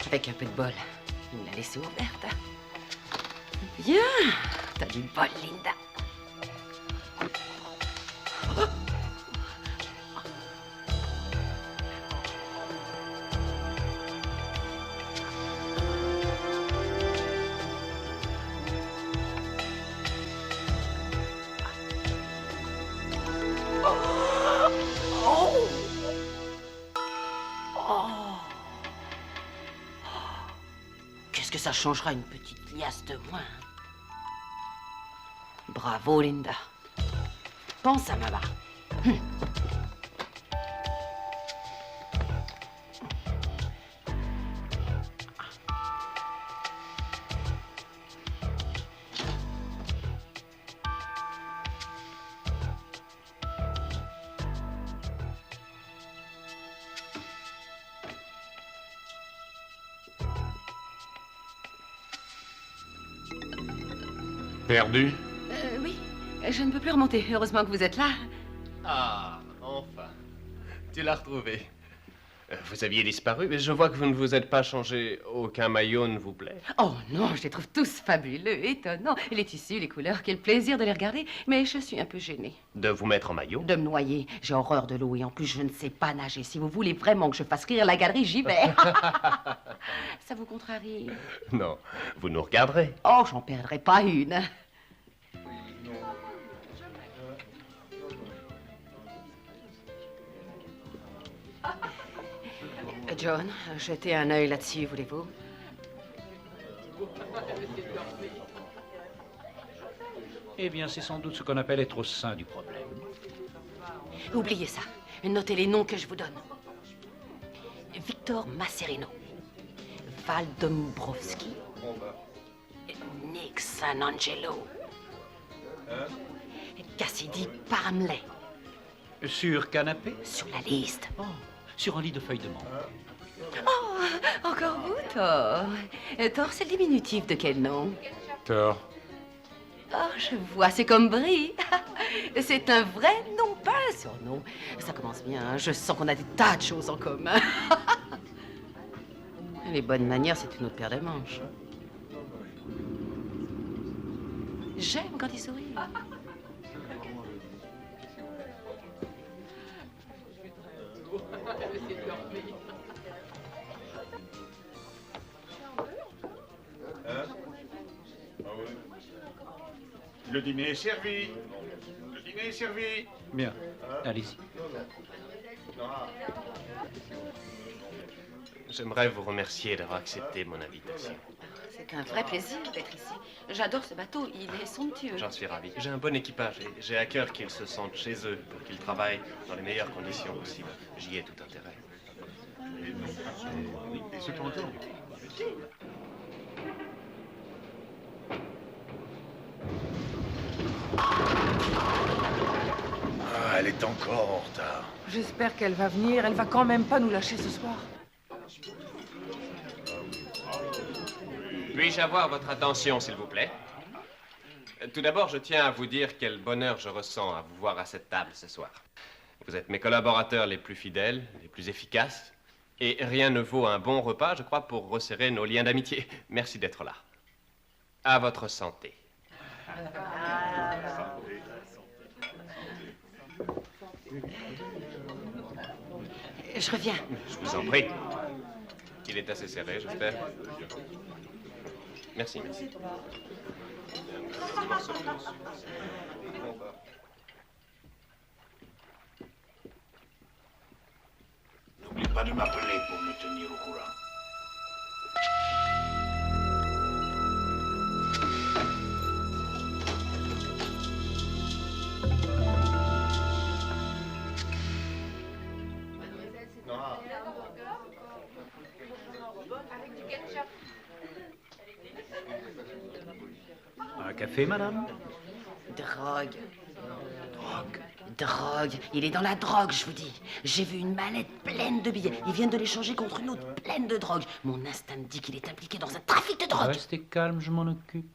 Avec un peu de bol, il l'a laissée ouverte. Bien, t'as du bol, Linda. Qu'est-ce que ça changera une petite liasse de moins? Bravo, Linda. Pense à maman. Perdu? Oui, je ne peux plus remonter. Heureusement que vous êtes là. Ah, enfin. Tu l'as retrouvé. Vous aviez disparu, mais je vois que vous ne vous êtes pas changé. Aucun maillot ne vous plaît. Oh non, je les trouve tous fabuleux, étonnants. Les tissus, les couleurs, quel plaisir de les regarder. Mais je suis un peu gênée. De vous mettre en maillot? De me noyer. J'ai horreur de l'eau et en plus, je ne sais pas nager. Si vous voulez vraiment que je fasse rire la galerie, j'y vais. Ça vous contrarie? Non, vous nous regarderez. Oh, j'en perdrai pas une. John, jetez un œil là-dessus, voulez-vous? Eh bien, c'est sans doute ce qu'on appelle être au sein du problème. Oubliez ça. Notez les noms que je vous donne. Victor Macerino. Val Dombrovski. Nick Sanangelo. Cassidy Parmley. Sur canapé? Sur la liste. Oh, sur un lit de feuilles de menthe. Oh, encore vous, Thor. Thor, c'est le diminutif de quel nom? Thor. Oh, je vois, c'est comme Brie. C'est un vrai nom, pas un surnom. Ça commence bien, hein. Je sens qu'on a des tas de choses en commun. Les bonnes manières, c'est une autre paire de manches. J'aime quand il sourit. Le dîner est servi. Le dîner est servi. Bien, allez-y. J'aimerais vous remercier d'avoir accepté mon invitation. C'est un vrai plaisir d'être ici. J'adore ce bateau, il est somptueux. J'en suis ravi. J'ai un bon équipage et j'ai à cœur qu'ils se sentent chez eux pour qu'ils travaillent dans les meilleures conditions possibles. J'y ai tout intérêt. Et cependant, Ah, elle est encore en retard. J'espère qu'elle va venir. Elle va quand même pas nous lâcher ce soir. Puis-je avoir votre attention, s'il vous plaît? Tout d'abord, je tiens à vous dire quel bonheur je ressens à vous voir à cette table ce soir. Vous êtes mes collaborateurs les plus fidèles, les plus efficaces, et rien ne vaut un bon repas, je crois, pour resserrer nos liens d'amitié. Merci d'être là. À votre santé. Je reviens. Je vous en prie. Il est assez serré, j'espère. Merci, merci. N'oublie pas de m'appeler pour me tenir au courant. Un café, madame? Drogue. Drogue. Il est dans la drogue, je vous dis. J'ai vu une mallette pleine de billets. Ils viennent de l'échanger contre une autre pleine de drogue. Mon instinct me dit qu'il est impliqué dans un trafic de drogue. Restez calme, je m'en occupe.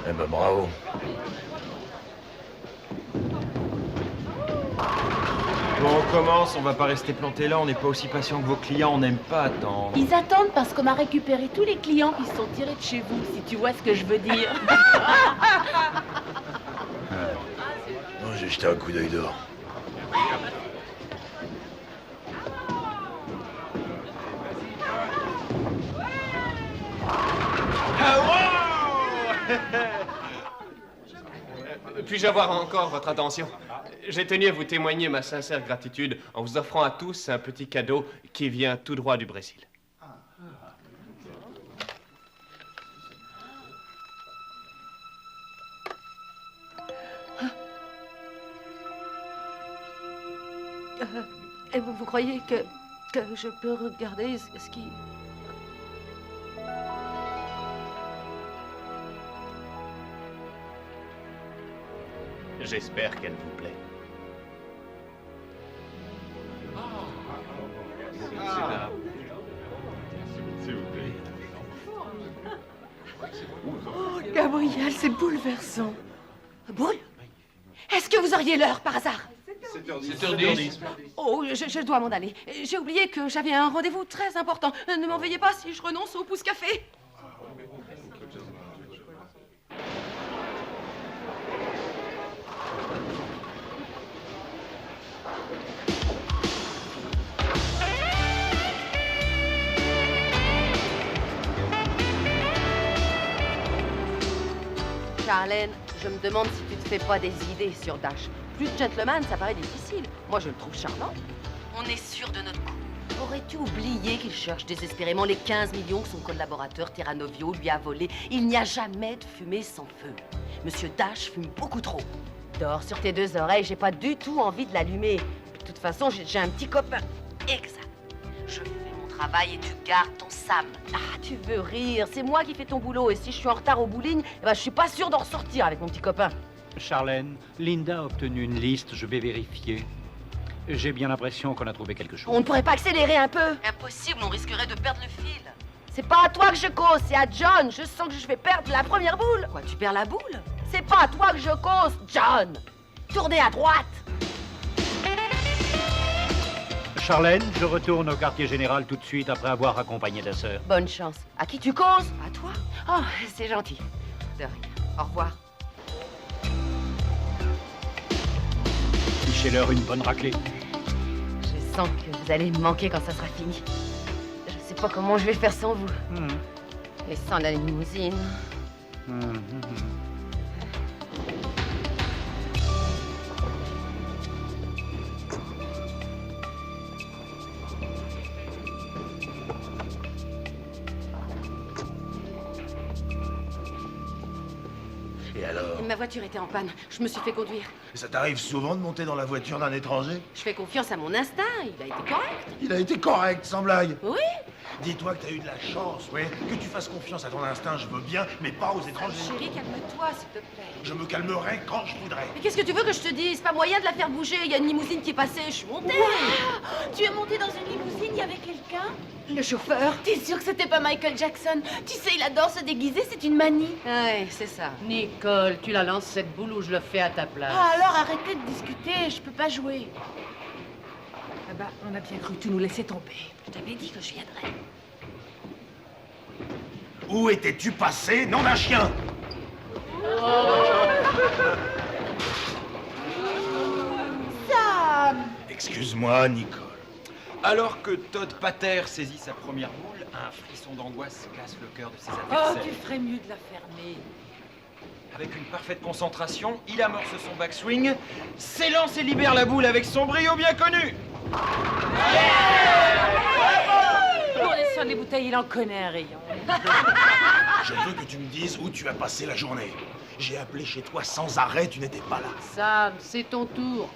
Eh ben, bravo. Bon, on commence, on va pas rester planté là, on n'est pas aussi patient que vos clients, on n'aime pas attendre. Ils attendent parce qu'on a récupéré tous les clients qui sont tirés de chez vous, si tu vois ce que je veux dire. Non, j'ai jeté un coup d'œil dehors. Puis-je avoir encore votre attention? J'ai tenu à vous témoigner ma sincère gratitude en vous offrant à tous un petit cadeau qui vient tout droit du Brésil. Et vous croyez que je peux regarder ce qui... J'espère qu'elle vous plaît. Oh, Gabriel, c'est bouleversant. Boule? Est-ce que vous auriez l'heure, par hasard? 7h10. Oh, je dois m'en aller. J'ai oublié que j'avais un rendez-vous très important. Ne m'en veuillez pas si je renonce au pouce café. Charlène, je me demande si tu te fais pas des idées sur Dash. Plus de gentleman, ça paraît difficile. Moi, je le trouve charmant. On est sûr de notre coup. Aurais-tu oublié qu'il cherche désespérément les 15 millions que son collaborateur Terranovio lui a volés? Il n'y a jamais de fumée sans feu. Monsieur Dash fume beaucoup trop. Dors sur tes deux oreilles, j'ai pas du tout envie de l'allumer. De toute façon, j'ai un petit copain. Exact. Je fais mon travail et tu gardes ton Sam. Ah, tu veux rire, c'est moi qui fais ton boulot et si je suis en retard au bowling, eh ben, je suis pas sûre d'en ressortir avec mon petit copain. Charlène, Linda a obtenu une liste, je vais vérifier. J'ai bien l'impression qu'on a trouvé quelque chose. On ne pourrait pas accélérer un peu? Impossible, on risquerait de perdre le fil. C'est pas à toi que je cause, c'est à John. Je sens que je vais perdre la première boule. Quoi, tu perds la boule? C'est pas à toi que je cause, John. Tournez à droite. Charlène, je retourne au quartier général tout de suite après avoir accompagné ta sœur. Bonne chance. À qui tu causes? À toi? Oh, c'est gentil. De rien. Au revoir. Fichez-leur une bonne raclée. Je sens que vous allez me manquer quand ça sera fini. Je sais pas comment je vais faire sans vous. Et sans la limousine. Et alors? Ma voiture était en panne. Je me suis fait conduire. Ça t'arrive souvent de monter dans la voiture d'un étranger? Je fais confiance à mon instinct. Il a été correct. Il a été correct, sans blague. Oui. Dis-toi que t'as eu de la chance, ouais. Que tu fasses confiance à ton instinct, je veux bien, mais pas aux étrangers. Chérie, calme-toi, s'il te plaît. Je me calmerai quand je voudrais. Mais qu'est-ce que tu veux que je te dise? Pas moyen de la faire bouger. Il y a une limousine qui est passée. Je suis montée. Wow, tu es monté dans une limousine, il y avait quelqu'un? Le chauffeur. T'es sûr que c'était pas Michael Jackson? Tu sais, il adore se déguiser, c'est une manie. Ouais, c'est ça. Nicole, tu la lances cette boule ou je le fais à ta place? Ah, alors arrêtez de discuter, je peux pas jouer. Ah bah, on a bien cru tout nous laisser tomber. Je t'avais dit que je viendrais. Où étais-tu passé, nom d'un chien? Sam! Excuse-moi, Nicole. Alors que Todd Pater saisit sa première boule, un frisson d'angoisse casse le cœur de ses Oh, adversaires. tu ferais mieux de la fermer. Avec une parfaite concentration, il amorce son backswing, s'élance et libère la boule avec son brio bien connu. Pour les sur les bouteilles, il en connaît un rayon. Je veux que tu me dises où tu as passé la journée. J'ai appelé chez toi sans arrêt, tu n'étais pas là. Sam, c'est ton tour.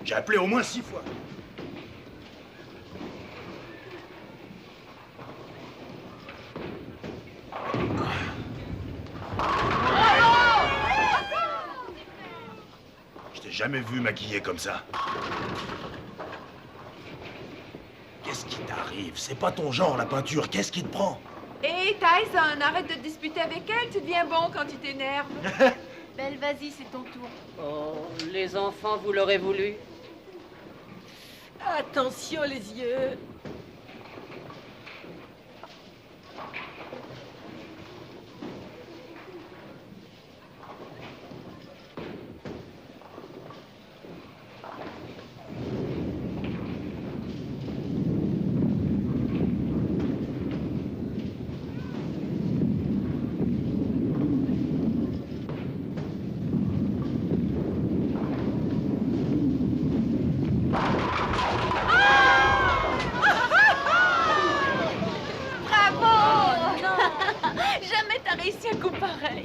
J'ai appelé au moins 6 fois. Je t'ai jamais vu maquillée comme ça. Qu'est-ce qui t'arrive? C'est pas ton genre, la peinture. Qu'est-ce qui te prend? Hé, Tyson, arrête de te disputer avec elle, tu deviens bon quand tu t'énerves. Belle, vas-y, c'est ton tour. Oh, les enfants, vous l'aurez voulu. Attention les yeux.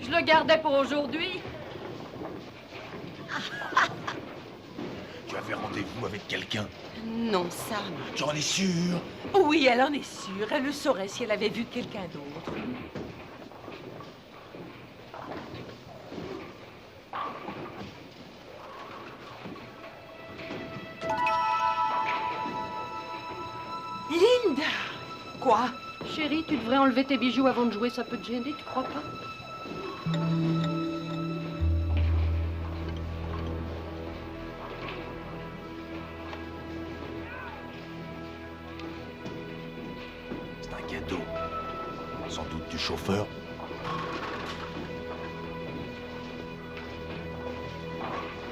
Je le gardais pour aujourd'hui. Tu avais rendez-vous avec quelqu'un? Non, Sam. Tu en es sûr? Oui, elle en est sûre. Elle le saurait si elle avait vu quelqu'un d'autre. Quoi? Chérie, tu devrais enlever tes bijoux avant de jouer, ça peut te gêner, tu crois pas? C'est un cadeau. Sans doute du chauffeur.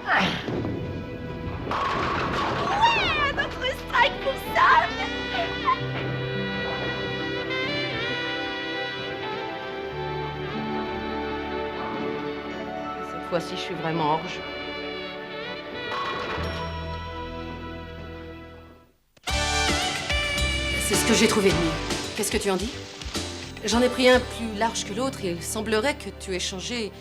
Ouais, notre strike pour Sam. Cette fois-ci, je suis vraiment hors jeu. C'est ce que j'ai trouvé de mieux. Qu'est-ce que tu en dis? J'en ai pris un plus large que l'autre et il semblerait que tu aies changé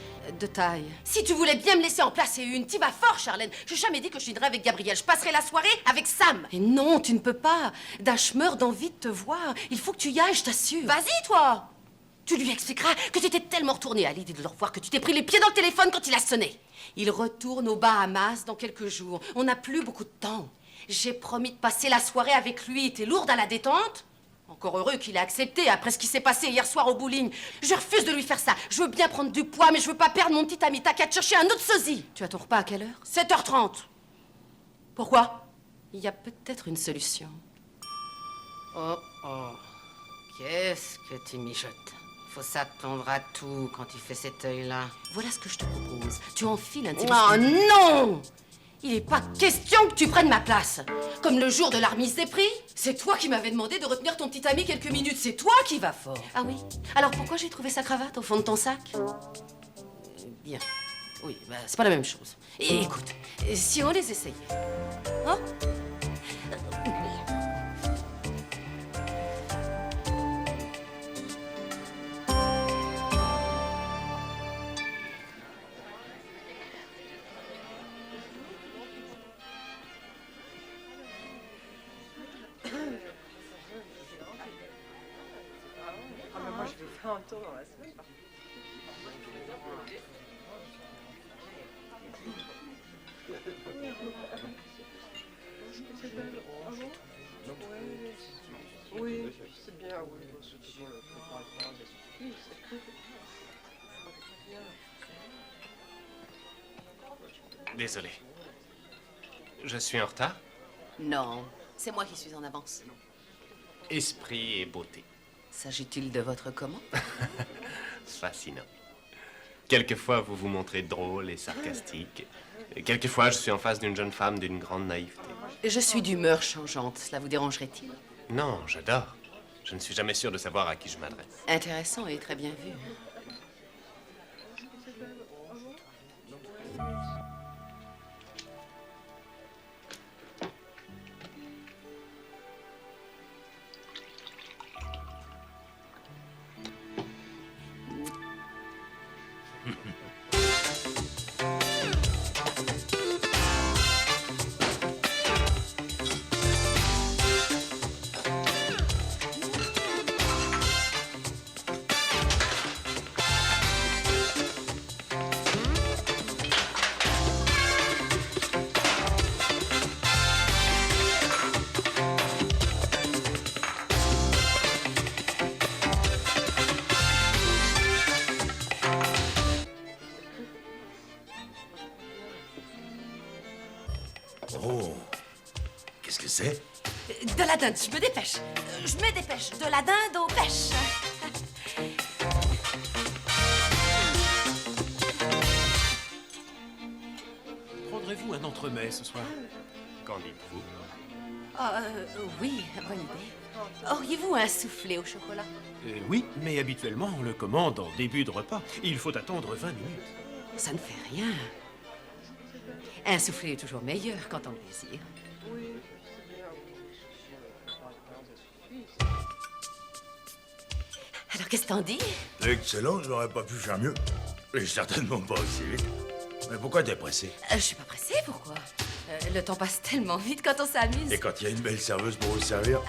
de taille. Si tu voulais bien me laisser en placer une, t'y vas fort, Charlène. Je n'ai jamais dit que je viendrais avec Gabriel. Je passerai la soirée avec Sam. Et non, tu ne peux pas. Dash meurt d'envie de te voir. Il faut que tu y ailles, je t'assure. Vas-y, toi. Tu lui expliqueras que tu étais tellement retourné à l'idée de le revoir que tu t'es pris les pieds dans le téléphone quand il a sonné. Il retourne aux Bahamas dans quelques jours. On n'a plus beaucoup de temps. J'ai promis de passer la soirée avec lui. T'es lourde à la détente? Encore heureux qu'il ait accepté après ce qui s'est passé hier soir au bowling. Je refuse de lui faire ça. Je veux bien prendre du poids, mais je veux pas perdre mon petit ami. T'as qu'à te chercher un autre sosie. Tu as ton repas à quelle heure? 7h30. Pourquoi? Il y a peut-être une solution. Oh, oh. Qu'est-ce que tu mijotes? Faut s'attendre à tout quand tu fais cet œil-là. Voilà ce que je te propose. Tu enfiles un de ces... Oh non! Il n'est pas question que tu prennes ma place. Comme le jour de la remise des prix. C'est toi qui m'avais demandé de retenir ton petit ami quelques minutes. C'est toi qui vas fort. Ah oui? Alors pourquoi j'ai trouvé sa cravate au fond de ton sac? Bien. Oui, bah, c'est pas la même chose. Et écoute, si on les essayait. Hein? Moi, je vais faire un tour dans la semaine. Oui, c'est bien, oui. Désolé. Je suis en retard? Non, c'est moi qui suis en avance. Esprit et beauté. S'agit-il de votre comment? Fascinant. Quelquefois, vous vous montrez drôle et sarcastique. Et quelquefois, je suis en face d'une jeune femme d'une grande naïveté. Je suis d'humeur changeante. Cela vous dérangerait-il? Non, j'adore. Je ne suis jamais sûr de savoir à qui je m'adresse. Intéressant et très bien vu. Oh, qu'est-ce que c'est? De la dinde, je me dépêche. Je me dépêche. De la dinde aux pêches. Prendrez-vous un entremets ce soir? Qu'en dites-vous? Oui, bonne idée. Auriez-vous un soufflé au chocolat? Oui, mais habituellement on le commande en début de repas. Il faut attendre 20 minutes. Ça ne fait rien. Un soufflé est toujours meilleur quand on le désire. Alors, qu'est-ce que t'en dis? Excellent, je n'aurais pas pu faire mieux. Et certainement pas aussi vite. Mais pourquoi t'es pressé? Je suis pas pressée, pourquoi? Le temps passe tellement vite quand on s'amuse. Et quand il y a une belle serveuse pour vous servir?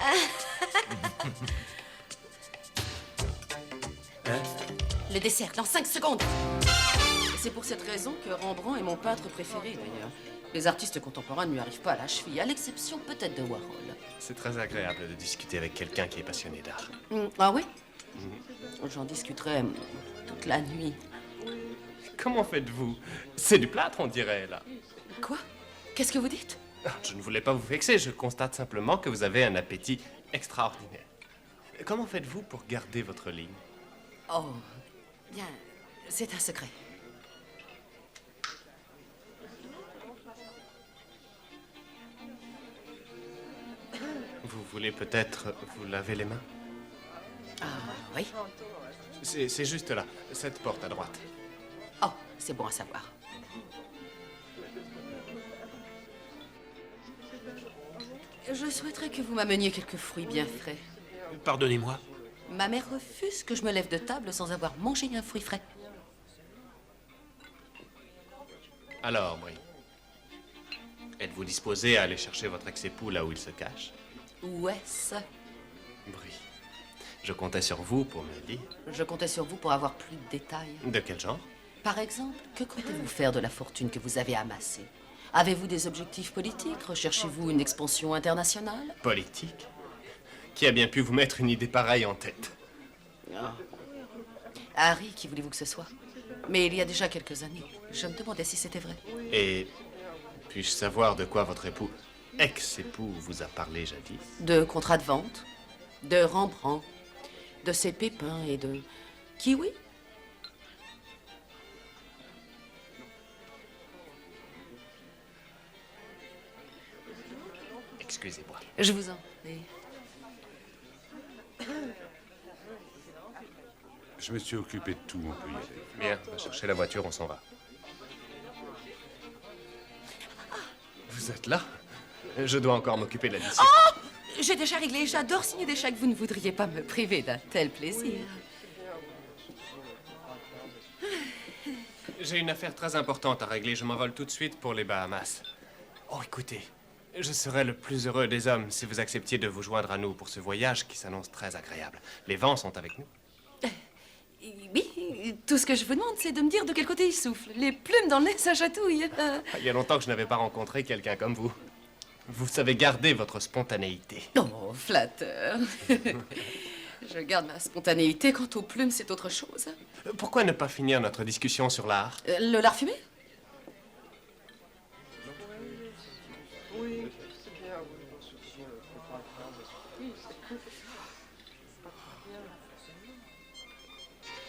Hein? Le dessert, dans 5 secondes. C'est pour cette raison que Rembrandt est mon peintre préféré, d'ailleurs. Les artistes contemporains ne lui arrivent pas à la cheville, à l'exception peut-être de Warhol. C'est très agréable de discuter avec quelqu'un qui est passionné d'art. Ah oui? J'en discuterai toute la nuit. Comment faites-vous? C'est du plâtre, on dirait, là. Quoi? Qu'est-ce que vous dites? Je ne voulais pas vous vexer, je constate simplement que vous avez un appétit extraordinaire. Comment faites-vous pour garder votre ligne? Oh, bien, c'est un secret. Vous voulez peut-être vous laver les mains? Ah, oui. C'est juste là, cette porte à droite. Oh, c'est bon à savoir. Je souhaiterais que vous m'ameniez quelques fruits bien frais. Pardonnez-moi. Ma mère refuse que je me lève de table sans avoir mangé un fruit frais. Alors, Brie, êtes-vous disposé à aller chercher votre ex-époux là où il se cache? Où est-ce? Brie, je comptais sur vous pour me le dire. Je comptais sur vous pour avoir plus de détails. De quel genre? Par exemple, que comptez-vous faire de la fortune que vous avez amassée? Avez-vous des objectifs politiques? Recherchez-vous une expansion internationale? Politique? Qui a bien pu vous mettre une idée pareille en tête? Harry, qui voulez-vous que ce soit? Mais il y a déjà quelques années. Je me demandais si c'était vrai. Et puis-je savoir de quoi votre époux, ex-époux, vous a parlé jadis? De contrats de vente, de Rembrandt, de ses pépins et de kiwi. Excusez-moi. Je vous en prie. Je me suis occupé de tout, on peut y aller. Bien, va chercher la voiture, on s'en va. Vous êtes là? Je dois encore m'occuper de l'addition. Oh! J'ai déjà réglé. J'adore signer des chèques. Vous ne voudriez pas me priver d'un tel plaisir. J'ai une affaire très importante à régler. Je m'envole tout de suite pour les Bahamas. Oh, écoutez, je serais le plus heureux des hommes si vous acceptiez de vous joindre à nous pour ce voyage qui s'annonce très agréable. Les vents sont avec nous. Oui, tout ce que je vous demande, c'est de me dire de quel côté il souffle. Les plumes dans le nez, ça chatouille. Il y a longtemps que je n'avais pas rencontré quelqu'un comme vous. Vous savez garder votre spontanéité. Oh, flatteur. Je garde ma spontanéité. Quant aux plumes, c'est autre chose. Pourquoi ne pas finir notre discussion sur l'art? Le lard fumé?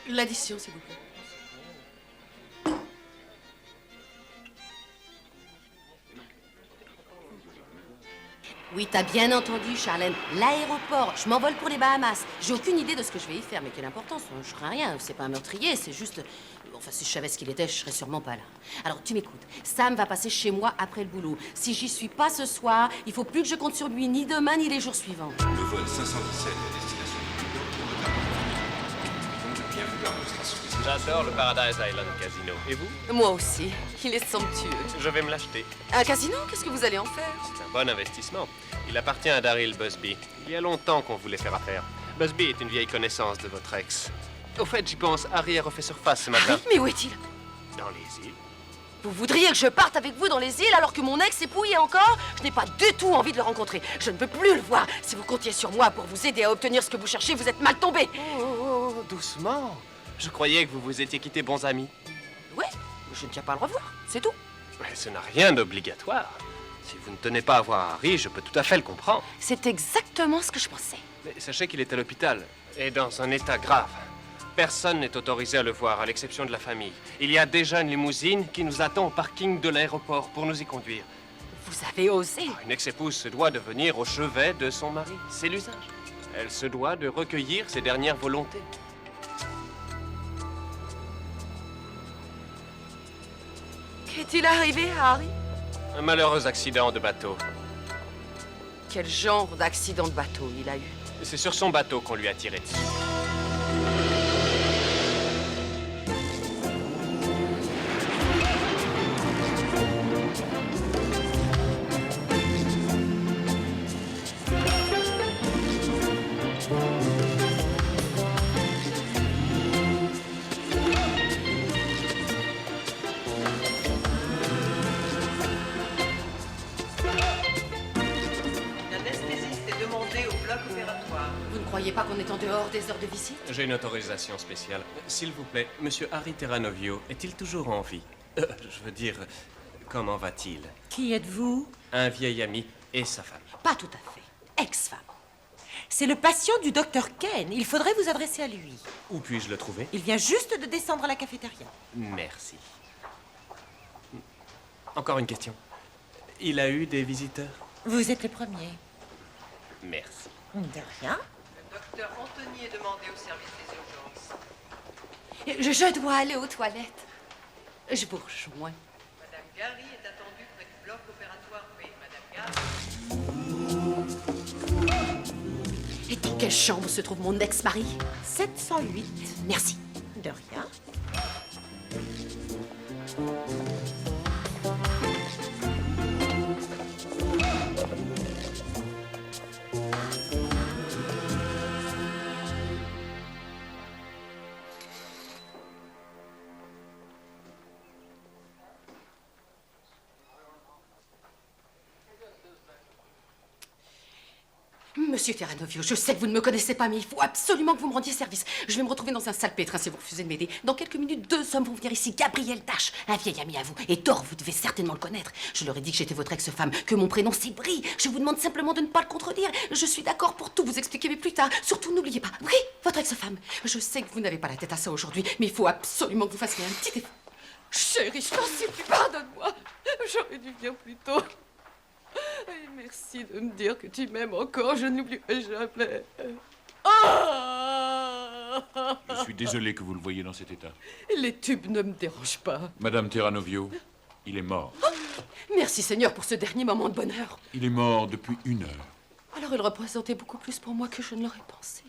L'addition, s'il vous plaît. Oui, t'as bien entendu, Charlène. L'aéroport. Je m'envole pour les Bahamas. J'ai aucune idée de ce que je vais y faire, mais quelle importance. Je ferai rien. C'est pas un meurtrier, c'est juste... Enfin, si je savais ce qu'il était, je serais sûrement pas là. Alors, tu m'écoutes. Sam va passer chez moi après le boulot. Si j'y suis pas ce soir, il faut plus que je compte sur lui, ni demain, ni les jours suivants. Le vol 517 à destination de New York pour votre bien vouloir nous rassurer. J'adore le Paradise Island Casino. Et vous? Moi aussi. Il est somptueux. Je vais me l'acheter. Un casino? Qu'est-ce que vous allez en faire? C'est un bon investissement. Il appartient à Daryl Busby. Il y a longtemps qu'on voulait faire affaire. Busby est une vieille connaissance de votre ex. Au fait, j'y pense, Harry a refait surface ce matin. Harry? Mais où est-il? Dans les îles. Vous voudriez que je parte avec vous dans les îles alors que mon ex-époux y est encore? Je n'ai pas du tout envie de le rencontrer. Je ne peux plus le voir. Si vous comptiez sur moi pour vous aider à obtenir ce que vous cherchez, vous êtes mal tombé. Oh, doucement. Je croyais que vous vous étiez quittés bons amis. Oui, je ne tiens pas à le revoir, c'est tout. Mais ce n'a rien d'obligatoire. Si vous ne tenez pas à voir Harry, je peux tout à fait le comprendre. C'est exactement ce que je pensais. Mais sachez qu'il est à l'hôpital, et dans un état grave. Personne n'est autorisé à le voir, à l'exception de la famille. Il y a déjà une limousine qui nous attend au parking de l'aéroport pour nous y conduire. Vous avez osé. Une ex-épouse se doit de venir au chevet de son mari. C'est l'usage. Elle se doit de recueillir ses dernières volontés. Qu'est-il arrivé à Harry? Un malheureux accident de bateau. Quel genre d'accident de bateau il a eu? C'est sur son bateau qu'on lui a tiré dessus. pas qu'on est en dehors des heures de visite? J'ai une autorisation spéciale. S'il vous plaît, monsieur Harry Terranovio est-il toujours en vie? Je veux dire, comment va-t-il? Qui êtes-vous? Un vieil ami et sa femme. Pas tout à fait. Ex-femme. C'est le patient du docteur Ken. Il faudrait vous adresser à lui. Où puis-je le trouver? Il vient juste de descendre à la cafétéria. Merci. Encore une question. Il a eu des visiteurs? Vous êtes le premier. Merci. De rien. Le docteur Anthony est demandé au service des urgences. Je dois aller aux toilettes. Je vous rejoins. Madame Gary est attendue près du bloc opératoire B. Madame Gary. Et dans quelle chambre se trouve mon ex-mari? 708. Merci. De rien. Monsieur Terranovio, je sais que vous ne me connaissez pas, mais il faut absolument que vous me rendiez service. Je vais me retrouver dans un salpêtre si vous refusez de m'aider. Dans quelques minutes, 2 hommes vont venir ici. Gabriel Dash, un vieil ami à vous. Et Thor, vous devez certainement le connaître. Je leur ai dit que j'étais votre ex-femme, que mon prénom c'est Brie. Je vous demande simplement de ne pas le contredire. Je suis d'accord pour tout vous expliquer, mais plus tard. Surtout, n'oubliez pas, Brie, votre ex-femme. Je sais que vous n'avez pas la tête à ça aujourd'hui, mais il faut absolument que vous fassiez un petit effort. Chérie, je t'en supplie, pardonne-moi. J'aurais dû venir plus tôt. Et merci de me dire que tu m'aimes encore, je n'oublierai jamais. Je suis désolé que vous le voyiez dans cet état. Les tubes ne me dérangent pas. Madame Terranovio, il est mort. Merci Seigneur pour ce dernier moment de bonheur. Il est mort depuis 1 heure. Alors il représentait beaucoup plus pour moi que je ne l'aurais pensé.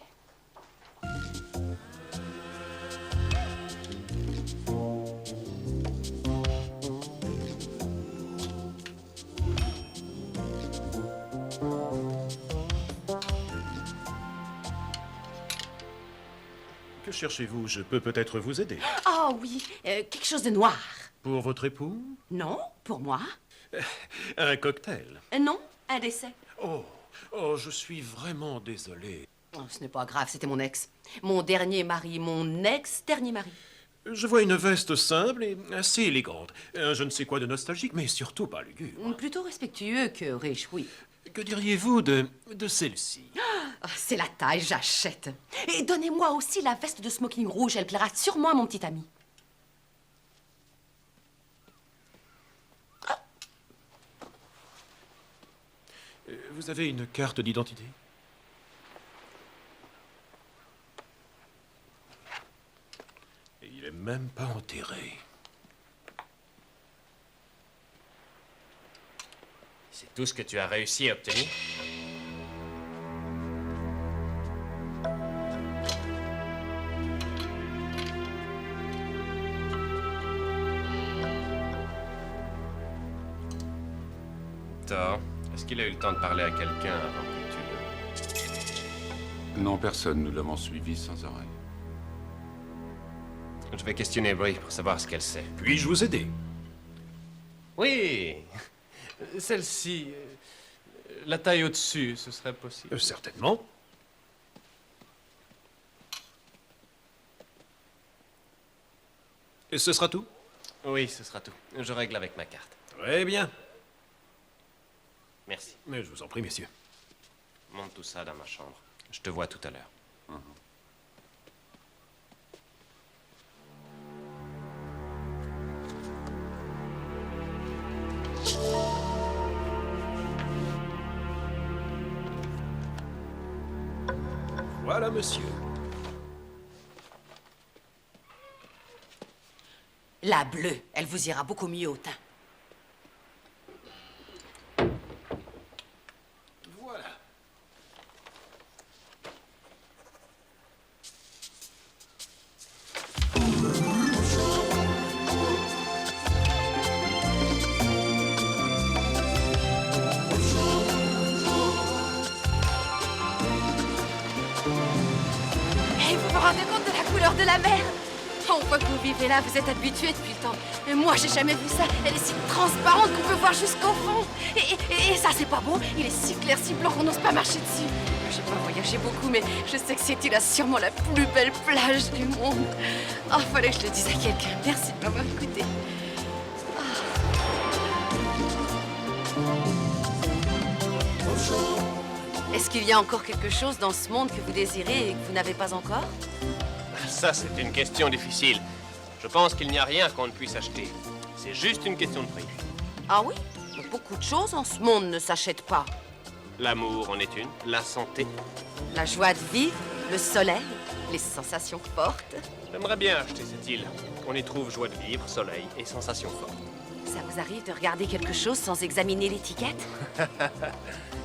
Que cherchez-vous? Je peux peut-être vous aider. Ah oui, quelque chose de noir. Pour votre époux? Non, pour moi. Un cocktail. Non, un décès. Oh, je suis vraiment désolé. Oh, ce n'est pas grave, c'était mon ex. Mon dernier mari, mon ex-dernier mari. Je vois une veste simple et assez élégante. Un je ne sais quoi de nostalgique, mais surtout pas lugubre. Plutôt respectueux que riche, oui. Que diriez-vous de celle-ci? Ah, c'est la taille, j'achète. Et donnez-moi aussi la veste de smoking rouge, elle plaira sûrement à mon petit ami. Vous avez une carte d'identité? Et il est même pas enterré. C'est tout ce que tu as réussi à obtenir? Thor, est-ce qu'il a eu le temps de parler à quelqu'un avant que tu le... Non, personne. Nous l'avons suivi sans arrêt. Je vais questionner Brie pour savoir ce qu'elle sait. Puis-je vous aider? Oui. Celle-ci, la taille au-dessus, ce serait possible? Certainement. Et ce sera tout? Oui, ce sera tout. Je règle avec ma carte. Très bien. Merci. Mais je vous en prie, messieurs. Monte tout ça dans ma chambre. Je te vois tout à l'heure. Voilà, monsieur. La bleue, elle vous ira beaucoup mieux au teint. Voilà. Et vous vous rendez compte de la couleur de la mer? On voit que vous vivez là, vous êtes habitué depuis le temps. Et moi, j'ai jamais vu ça. Elle est si transparente qu'on peut voir jusqu'au fond. Et ça, c'est pas bon. Il est si clair, si blanc qu'on n'ose pas marcher dessus. j'ai pas voyagé beaucoup, mais je sais que cette île a sûrement la plus belle plage du monde. Oh, fallait que je le dise à quelqu'un. Merci de m'avoir écouté. Est-ce qu'il y a encore quelque chose dans ce monde que vous désirez et que vous n'avez pas encore? Ça, c'est une question difficile. Je pense qu'il n'y a rien qu'on ne puisse acheter. C'est juste une question de prix. Ah oui? Mais beaucoup de choses en ce monde ne s'achètent pas. L'amour en est une, la santé. La joie de vivre, le soleil, les sensations fortes. J'aimerais bien acheter cette île. On y trouve joie de vivre, soleil et sensations fortes. Ça vous arrive de regarder quelque chose sans examiner l'étiquette?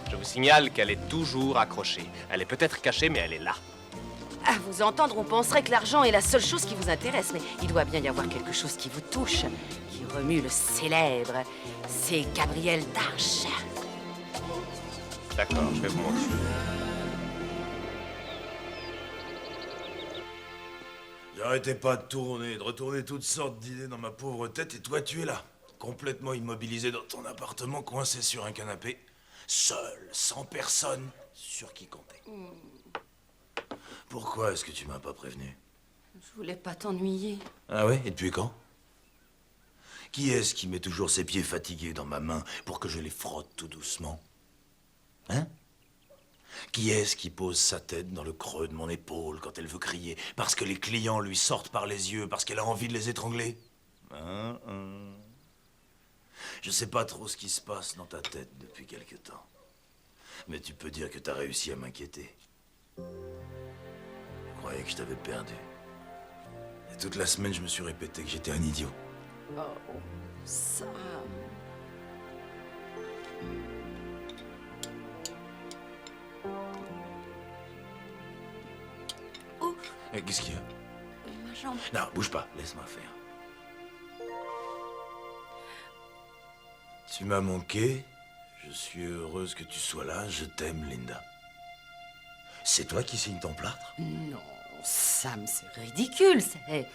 Je vous signale qu'elle est toujours accrochée. Elle est peut-être cachée, mais elle est là. À vous entendre, on penserait que l'argent est la seule chose qui vous intéresse, mais il doit bien y avoir quelque chose qui vous touche, qui remue le célèbre. C'est Gabriel Darche. D'accord, je vais vous montrer. J'arrêtais pas de tourner, de retourner toutes sortes d'idées dans ma pauvre tête, et toi tu es là, complètement immobilisé dans ton appartement, coincé sur un canapé, seul, sans personne sur qui compter. Pourquoi est-ce que tu m'as pas prévenu? Je voulais pas t'ennuyer. Ah ouais? Et depuis quand? Qui est-ce qui met toujours ses pieds fatigués dans ma main pour que je les frotte tout doucement? Hein? Qui est-ce qui pose sa tête dans le creux de mon épaule quand elle veut crier parce que les clients lui sortent par les yeux, parce qu'elle a envie de les étrangler? Je sais pas trop ce qui se passe dans ta tête depuis quelque temps. Mais tu peux dire que t'as réussi à m'inquiéter. Je croyais que je t'avais perdu. Et toute la semaine, je me suis répété que j'étais un idiot. Oh, Sam. Oh. Qu'est-ce qu'il y a? Ma jambe. Non, bouge pas, laisse-moi faire. Tu m'as manqué. Je suis heureuse que tu sois là. Je t'aime, Linda. C'est toi qui signes ton plâtre? Non, Sam, c'est ridicule, c'est...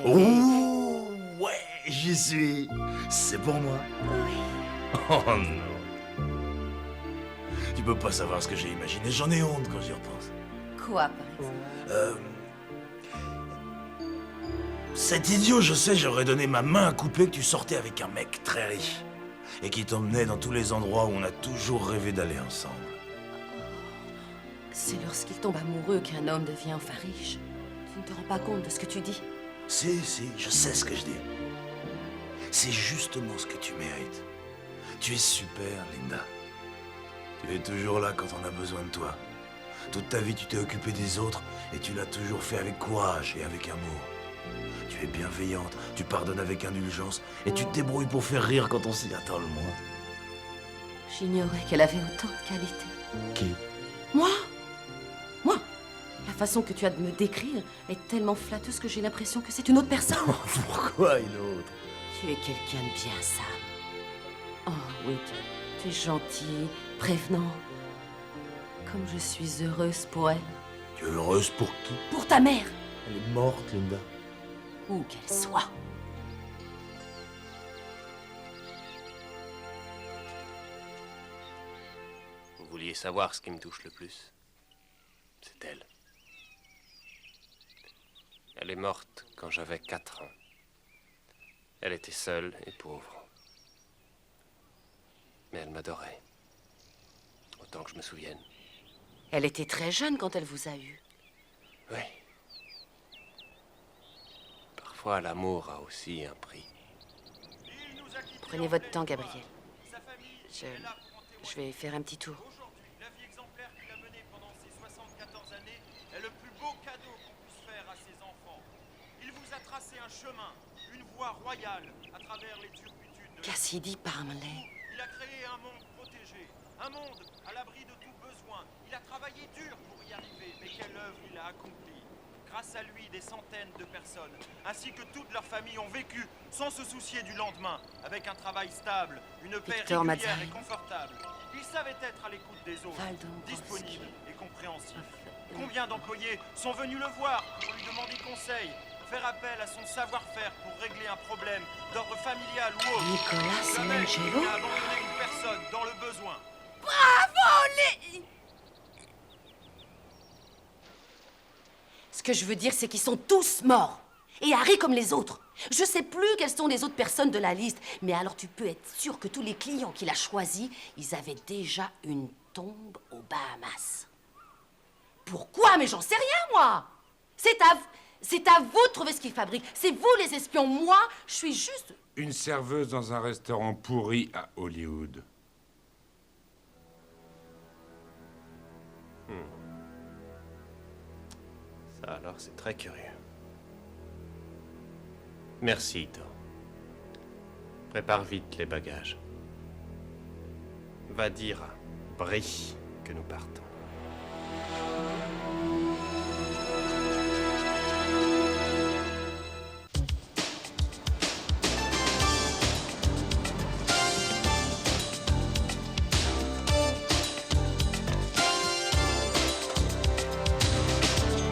Oh, ouais, j'y suis. C'est pour moi. Oui. Oh non. Tu peux pas savoir ce que j'ai imaginé. J'en ai honte quand j'y repense. Quoi, par exemple? Cet idiot, je sais, j'aurais donné ma main à couper que tu sortais avec un mec très riche. Et qui t'emmenait dans tous les endroits où on a toujours rêvé d'aller ensemble. C'est lorsqu'il tombe amoureux qu'un homme devient enfin riche. Tu ne te rends pas compte de ce que tu dis? Si, je sais ce que je dis. C'est justement ce que tu mérites. Tu es super, Linda. Tu es toujours là quand on a besoin de toi. Toute ta vie, tu t'es occupée des autres et tu l'as toujours fait avec courage et avec amour. Tu es bienveillante, tu pardonnes avec indulgence et tu te débrouilles pour faire rire quand on s'y attend le moins. J'ignorais qu'elle avait autant de qualités. Qui? Moi? Moi? La façon que tu as de me décrire est tellement flatteuse que j'ai l'impression que c'est une autre personne. Pourquoi une autre? Tu es quelqu'un de bien, Sam. Oh oui, tu es gentil, prévenant. Comme je suis heureuse pour elle. Tu es heureuse pour qui? Pour ta mère. Elle est morte, Linda. Où qu'elle soit. Vous vouliez savoir ce qui me touche le plus? C'est elle. Elle est morte quand j'avais 4 ans. Elle était seule et pauvre. Mais elle m'adorait. Autant que je me souvienne. Elle était très jeune quand elle vous a eu. Oui. Parfois, l'amour a aussi un prix. Prenez votre temps, Gabriel. Je vais faire un petit tour. La vie exemplaire qu'il a menée pendant ces 74 années est le plus beau cadeau qu'on puisse faire à ses enfants. Il vous a tracé un chemin, une voie royale à travers les turpitudes de... Cassidy Parmalee. Il a créé un monde protégé, un monde à l'abri de tout besoin. Il a travaillé dur pour y arriver, mais quelle œuvre il a accomplie. Grâce à lui, des centaines de personnes, ainsi que toutes leurs familles, ont vécu sans se soucier du lendemain, avec un travail stable, une paix Victor régulière Mazzari. et confortable. Il savait être à l'écoute des autres, disponible et compréhensif. Combien d'employés sont venus le voir pour lui demander conseil, faire appel à son savoir-faire pour régler un problème d'ordre familial ou autre. Nicolas Jamais Semangelo. il n'a abandonné une personne dans le besoin. Bravo, les... Ce que je veux dire, c'est qu'ils sont tous morts. Et Harry comme les autres. Je sais plus quelles sont les autres personnes de la liste, mais alors tu peux être sûr que tous les clients qu'il a choisis, ils avaient déjà une tombe aux Bahamas. Pourquoi? Mais j'en sais rien, moi. C'est à vous de trouver ce qu'ils fabriquent. C'est vous les espions. Moi, je suis juste... Une serveuse dans un restaurant pourri à Hollywood. Ça alors, c'est très curieux. Merci, Ito. Prépare vite les bagages. Va dire à Brie que nous partons.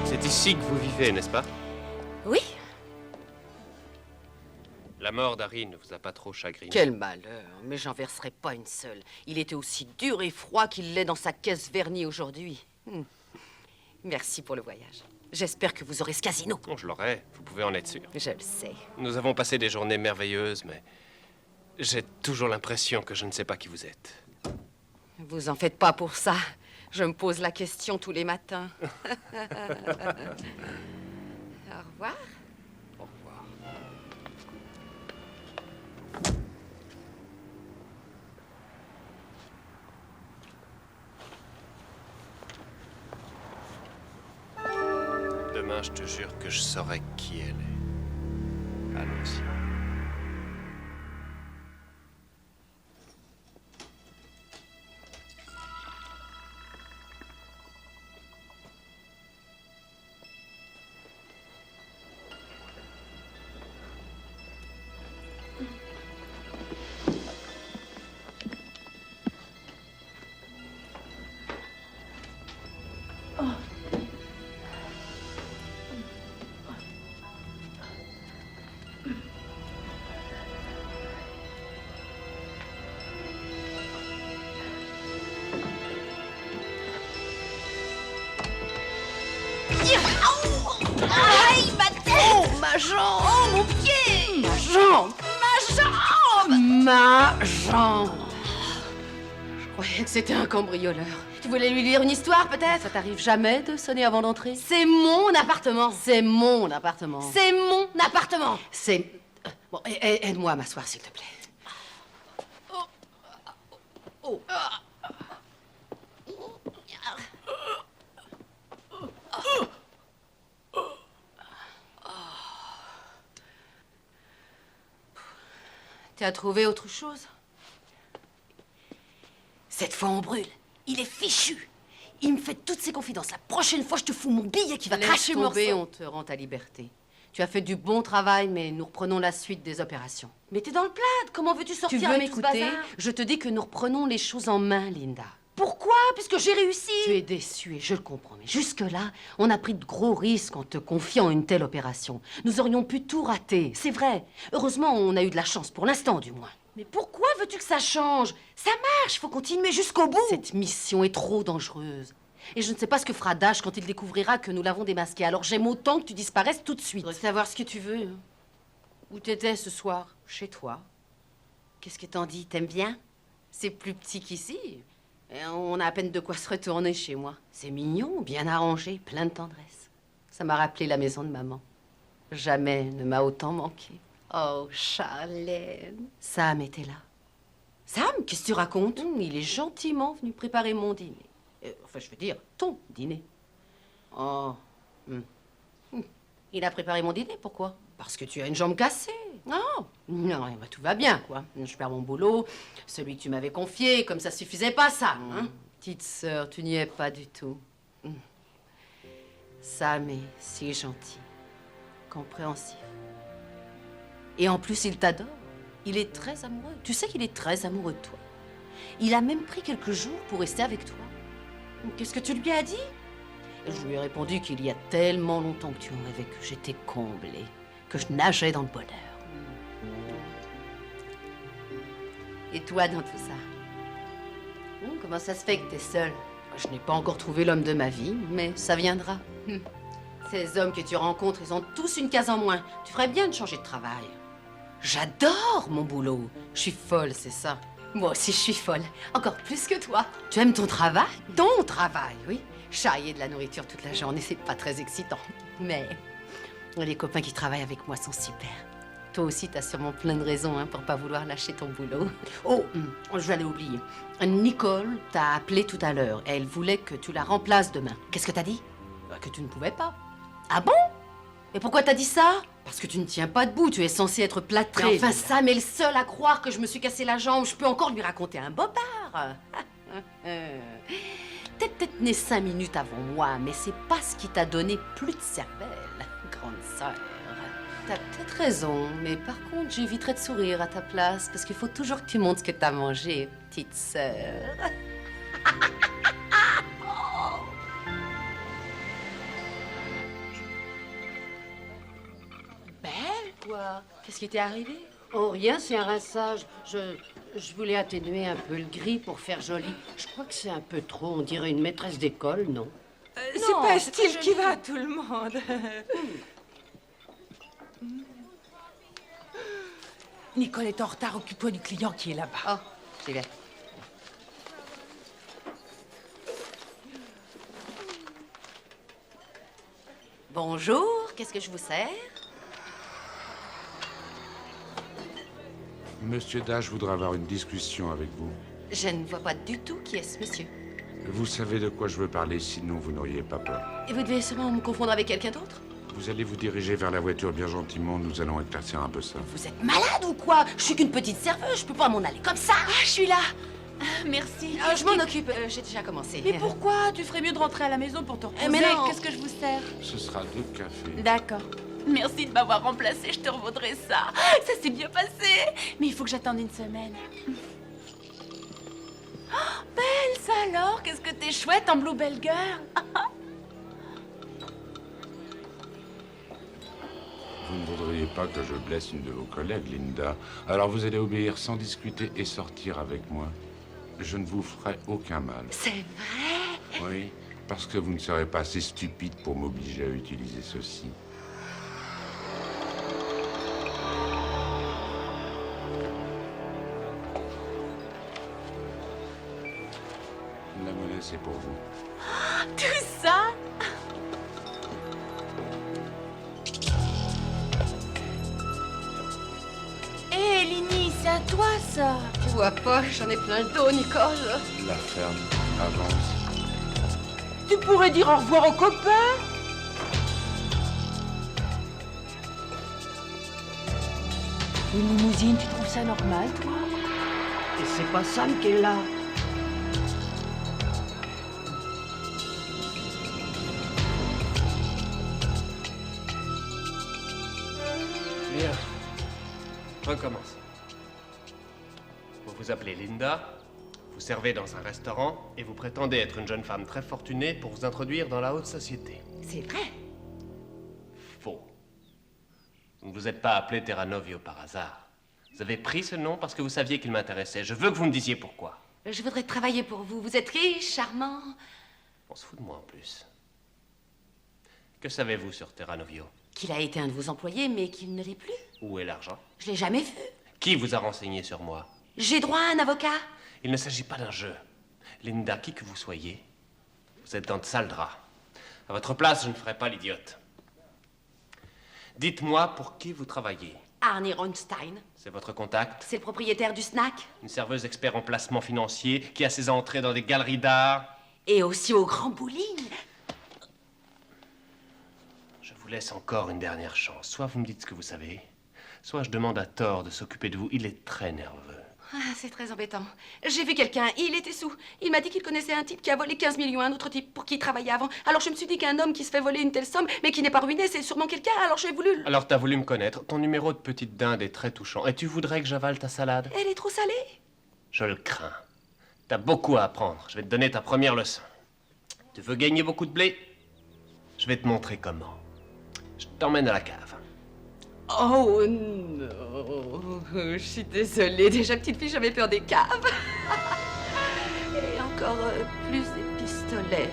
C'est ici que vous vivez, n'est-ce pas? Oui. La mort d'Harry ne vous a pas trop chagriné? Quel malheur, mais j'en verserai pas une seule. Il était aussi dur et froid qu'il l'est dans sa caisse vernie aujourd'hui. Merci pour le voyage. J'espère que vous aurez ce casino. Oh, je l'aurai, vous pouvez en être sûr. Je le sais. Nous avons passé des journées merveilleuses, mais j'ai toujours l'impression que je ne sais pas qui vous êtes. Vous en faites pas pour ça. Je me pose la question tous les matins. Au revoir. Au revoir. Demain, je te jure que je saurai qui elle est. Allons-y. Aïe, ma tête! Oh, ma jambe! Oh, mon pied! Ma jambe! Ma jambe! Ma jambe! Je croyais que c'était un cambrioleur. Tu voulais lui lire une histoire, peut-être? Ça t'arrive jamais de sonner avant d'entrer? C'est mon appartement! C'est mon appartement! C'est mon appartement! C'est... Bon, aide-moi à m'asseoir, s'il te plaît. Oh. Tu as trouvé autre chose? Cette fois, on brûle. Il est fichu. Il me fait toutes ses confidences. La prochaine fois, je te fous mon billet qui va cracher le morceau. On te rend ta liberté. Tu as fait du bon travail, mais nous reprenons la suite des opérations. Mais t'es dans le plaid. Comment veux-tu sortir avec tout ce bazar? Tu veux m'écouter? Je te dis que nous reprenons les choses en main, Linda. Pourquoi? Puisque j'ai réussi. Tu es déçue et je le comprends. Mais jusque-là, on a pris de gros risques en te confiant une telle opération. Nous aurions pu tout rater, c'est vrai. Heureusement, on a eu de la chance, pour l'instant du moins. Mais pourquoi veux-tu que ça change? Ça marche, faut continuer jusqu'au bout. Cette mission est trop dangereuse. Et je ne sais pas ce que fera Dash quand il découvrira que nous l'avons démasqué. Alors j'aime autant que tu disparaisses tout de suite. Je voudrais savoir ce que tu veux. Où t'étais ce soir? Chez toi. Qu'est-ce que t'en dis? T'aimes bien? C'est plus petit qu'ici. Et on a à peine de quoi se retourner chez moi. C'est mignon, bien arrangé, plein de tendresse. Ça m'a rappelé la maison de maman. Jamais ne m'a autant manqué. Oh, Charlène. Sam était là. Sam, qu'est-ce que tu racontes? Il est gentiment venu préparer mon dîner. Enfin, je veux dire, ton dîner. Oh. Il a préparé mon dîner, pourquoi? Parce que tu as une jambe cassée. Non, non, bah, tout va bien, quoi. Je perds mon boulot, celui que tu m'avais confié, comme ça suffisait pas, ça. Hein? Petite sœur, tu n'y es pas du tout. Sam est si gentil, compréhensif. Et en plus, il t'adore. Il est très amoureux. Tu sais qu'il est très amoureux de toi. Il a même pris quelques jours pour rester avec toi. Qu'est-ce que tu lui as dit? Je lui ai répondu qu'il y a tellement longtemps que tu en rêvais que j'étais comblée, que je nageais dans le bonheur. Et toi dans tout ça? Comment ça se fait que t'es seule? Je n'ai pas encore trouvé l'homme de ma vie, mais ça viendra. Ces hommes que tu rencontres, ils ont tous une case en moins. Tu ferais bien de changer de travail. J'adore mon boulot. Je suis folle, c'est ça. Moi aussi, je suis folle. Encore plus que toi. Tu aimes ton travail? Ton travail, oui. Charrier de la nourriture toute la journée, c'est pas très excitant. Mais les copains qui travaillent avec moi sont super. Toi aussi, t'as sûrement plein de raisons pour pas vouloir lâcher ton boulot. Oh, je vais oublier. Nicole t'a appelé tout à l'heure. Elle voulait que tu la remplaces demain. Qu'est-ce que t'as dit? Que tu ne pouvais pas. Ah bon? Et pourquoi t'as dit ça? Parce que tu ne tiens pas debout, tu es censé être plâtré. Mais enfin, Sam est le seul à croire que je me suis cassé la jambe. Je peux encore lui raconter un bobard. T'es peut-être née 5 minutes avant moi, mais c'est pas ce qui t'a donné plus de cervelle, grande sœur. T'as peut-être raison, mais par contre, j'éviterai de sourire à ta place, parce qu'il faut toujours que tu montres ce que t'as mangé, petite sœur. Belle, quoi? Qu'est-ce qui t'est arrivé? Oh, rien, c'est un rinçage. Je voulais atténuer un peu le gris pour faire joli. Je crois que c'est un peu trop, on dirait une maîtresse d'école, non? C'est pas un style qui va à tout le monde. Nicole est en retard, occupe-toi du client qui est là-bas. Oh, j'y vais. Bonjour, qu'est-ce que je vous sers? Monsieur Dash voudra avoir une discussion avec vous. Je ne vois pas du tout qui est ce monsieur. Vous savez de quoi je veux parler, sinon vous n'auriez pas peur. Et vous devez sûrement me confondre avec quelqu'un d'autre? Vous allez vous diriger vers la voiture bien gentiment, nous allons éclaircir un peu ça. Vous êtes malade ou quoi? Je suis qu'une petite serveuse, je peux pas m'en aller comme ça. Ah, je suis là. Merci. Je m'en occupe, j'ai déjà commencé. Mais pourquoi? Tu ferais mieux de rentrer à la maison pour te reposer. Mais non. Qu'est-ce que je vous sers? Ce sera 2 cafés. D'accord. Merci de m'avoir remplacé, je te revaudrai ça. Ça s'est bien passé. Mais il faut que j'attende une semaine. Oh, Belle, ça alors? Qu'est-ce que t'es chouette en Bluebell Girl. Vous ne voudriez pas que je blesse une de vos collègues, Linda. Alors vous allez obéir sans discuter et sortir avec moi. Je ne vous ferai aucun mal. C'est vrai? Oui, parce que vous ne serez pas assez stupide pour m'obliger à utiliser ceci. La monnaie, c'est pour vous. Tout ça? Hé, Lini, c'est à toi, ça. Tu vois pas, j'en ai plein le dos, Nicole. La ferme avance. Tu pourrais dire au revoir aux copains? Une limousine, tu trouves ça normal, toi? Et c'est pas Sam qui est là. Bien. Recommence. Vous vous appelez Linda, vous servez dans un restaurant et vous prétendez être une jeune femme très fortunée pour vous introduire dans la haute société. C'est vrai. Faux. Vous ne vous êtes pas appelé Terranovio par hasard. Vous avez pris ce nom parce que vous saviez qu'il m'intéressait. Je veux que vous me disiez pourquoi. Je voudrais travailler pour vous. Vous êtes riche, charmant. On se fout de moi en plus. Que savez-vous sur Terranovio? Qu'il a été un de vos employés, mais qu'il ne l'est plus. Où est l'argent? Je l'ai jamais vu. Qui vous a renseigné sur moi? J'ai droit à un avocat. Il ne s'agit pas d'un jeu. Linda, qui que vous soyez, vous êtes dans de sales draps. À votre place, je ne ferais pas l'idiote. Dites-moi pour qui vous travaillez. Arnie Ronstein. C'est votre contact? C'est le propriétaire du snack. Une serveuse expert en placement financier qui a ses entrées dans des galeries d'art. Et aussi au grand bowling. Je vous laisse encore une dernière chance. Soit vous me dites ce que vous savez, soit je demande à Thor de s'occuper de vous. Il est très nerveux. Ah, c'est très embêtant. J'ai vu quelqu'un, il était sous. Il m'a dit qu'il connaissait un type qui a volé 15 millions à un autre type pour qui il travaillait avant. Alors je me suis dit qu'un homme qui se fait voler une telle somme, mais qui n'est pas ruiné, c'est sûrement quelqu'un, alors j'ai voulu... Alors t'as voulu me connaître. Ton numéro de petite dinde est très touchant. Et tu voudrais que j'avale ta salade? Elle est trop salée. Je le crains. T'as beaucoup à apprendre. Je vais te donner ta première leçon. Tu veux gagner beaucoup de blé? Je vais te montrer comment. Je t'emmène à la cave. Oh non, je suis désolée. Déjà petite fille, j'avais peur des caves. Et encore plus des pistolets.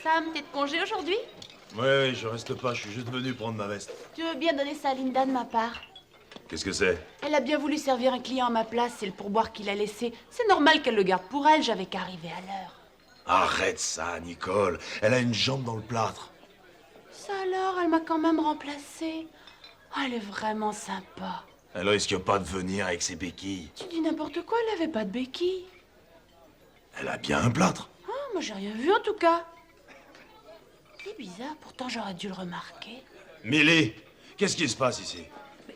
Sam, t'es de congé aujourd'hui? Ouais, je reste pas, je suis juste venu prendre ma veste. Tu veux bien donner ça à Linda de ma part? Qu'est-ce que c'est? Elle a bien voulu servir un client à ma place, c'est le pourboire qu'il a laissé. C'est normal qu'elle le garde pour elle, j'avais qu'à arriver à l'heure. Arrête ça, Nicole. Elle a une jambe dans le plâtre. Ça alors, elle m'a quand même remplacée. Oh, elle est vraiment sympa. Elle risque pas de venir avec ses béquilles. Tu dis n'importe quoi, elle avait pas de béquilles. Elle a bien un plâtre. Ah, moi j'ai rien vu en tout cas. C'est bizarre, pourtant j'aurais dû le remarquer. Millie, qu'est-ce qui se passe ici?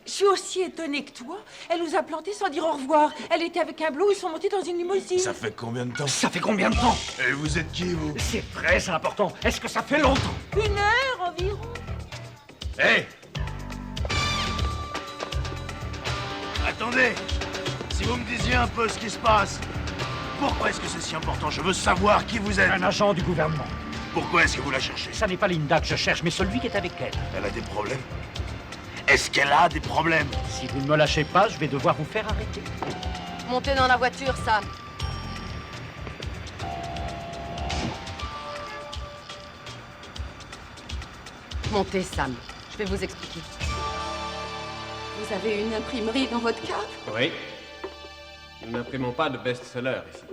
Je suis aussi étonnée que toi. Elle nous a plantés sans dire au revoir. Elle était avec un blond, ils sont montés dans une limousine. Ça fait combien de temps? Ça fait combien de temps? Et vous êtes qui, vous? C'est très important. Est-ce que ça fait longtemps? 1 heure environ. Hé! Attendez! Si vous me disiez un peu ce qui se passe, pourquoi est-ce que c'est si important? Je veux savoir qui vous êtes. Un agent du gouvernement. Pourquoi est-ce que vous la cherchez? Ça n'est pas Linda que je cherche, mais celui qui est avec elle. Elle a des problèmes? Est-ce qu'elle a des problèmes? Si vous ne me lâchez pas, je vais devoir vous faire arrêter. Montez dans la voiture, Sam. Montez, Sam. Je vais vous expliquer. Vous avez une imprimerie dans votre cave? Oui. Nous n'imprimons pas de best-sellers ici,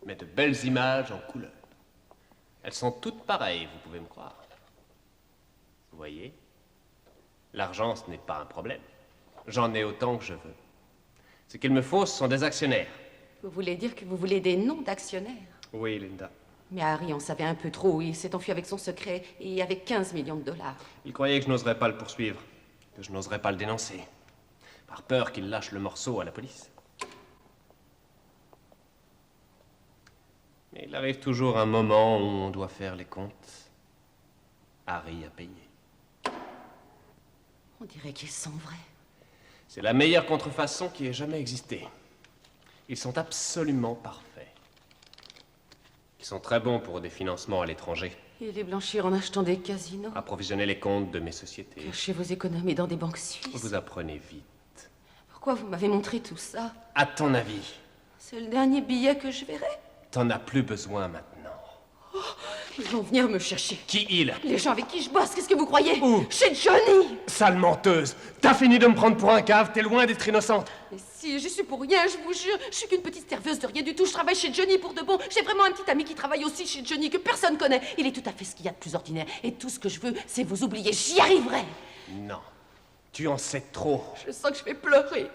mais de belles images en couleur. Elles sont toutes pareilles, vous pouvez me croire. Vous voyez? L'argent, ce n'est pas un problème. J'en ai autant que je veux. Ce qu'il me faut, ce sont des actionnaires. Vous voulez dire que vous voulez des noms d'actionnaires? Oui, Linda. Mais Harry en savait un peu trop. Il s'est enfui avec son secret et avec 15 millions de dollars. Il croyait que je n'oserais pas le poursuivre, que je n'oserais pas le dénoncer, par peur qu'il lâche le morceau à la police. Mais il arrive toujours un moment où on doit faire les comptes. Harry a payé. On dirait qu'ils sont vrais. C'est la meilleure contrefaçon qui ait jamais existé. Ils sont absolument parfaits. Ils sont très bons pour des financements à l'étranger. Et les blanchir en achetant des casinos. Approvisionner les comptes de mes sociétés. Cachez vos économies dans des banques suisses. Vous apprenez vite. Pourquoi vous m'avez montré tout ça? À ton avis, C'est le dernier billet que je verrai. t'en as plus besoin maintenant. Ils vont venir me chercher. Qui il? Les gens avec qui je bosse, qu'est-ce que vous croyez? Où? Chez Johnny. Sale menteuse! T'as fini de me prendre pour un cave, t'es loin d'être innocente. Mais si, j'y suis pour rien, je vous jure. Je suis qu'une petite serveuse de rien du tout. Je travaille chez Johnny pour de bon. J'ai vraiment un petit ami qui travaille aussi chez Johnny que personne connaît. Il est tout à fait ce qu'il y a de plus ordinaire. Et tout ce que je veux, c'est vous oublier. J'y arriverai. Non. Tu en sais trop. Je sens que je vais pleurer.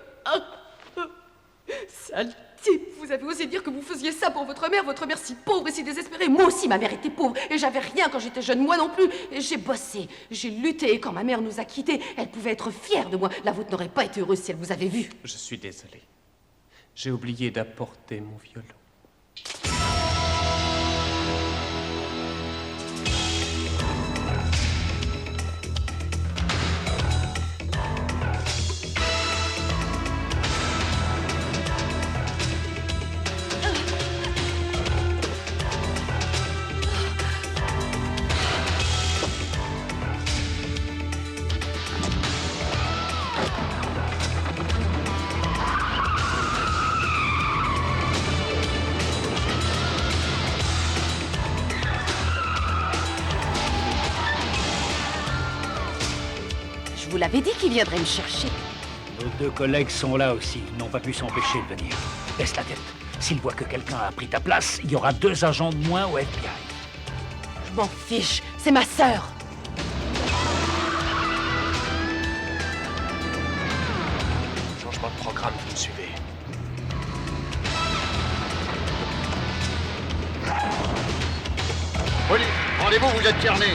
Sale type, vous avez osé dire que vous faisiez ça pour votre mère si pauvre et si désespérée. Moi aussi, ma mère était pauvre et j'avais rien quand j'étais jeune, moi non plus. Et j'ai bossé, j'ai lutté et quand ma mère nous a quittés, elle pouvait être fière de moi. La vôtre n'aurait pas été heureuse si elle vous avait vu. Je suis désolé. J'ai oublié d'apporter mon violon. Je vous l'avais dit qu'il viendrait me chercher. Nos deux collègues sont là aussi. Ils n'ont pas pu s'empêcher de venir. Baisse la tête. S'ils voient que quelqu'un a pris ta place, il y aura 2 agents de moins au FBI. Je m'en fiche, c'est ma sœur. Changement de programme, vous me suivez. Police, rendez-vous, vous êtes cerné.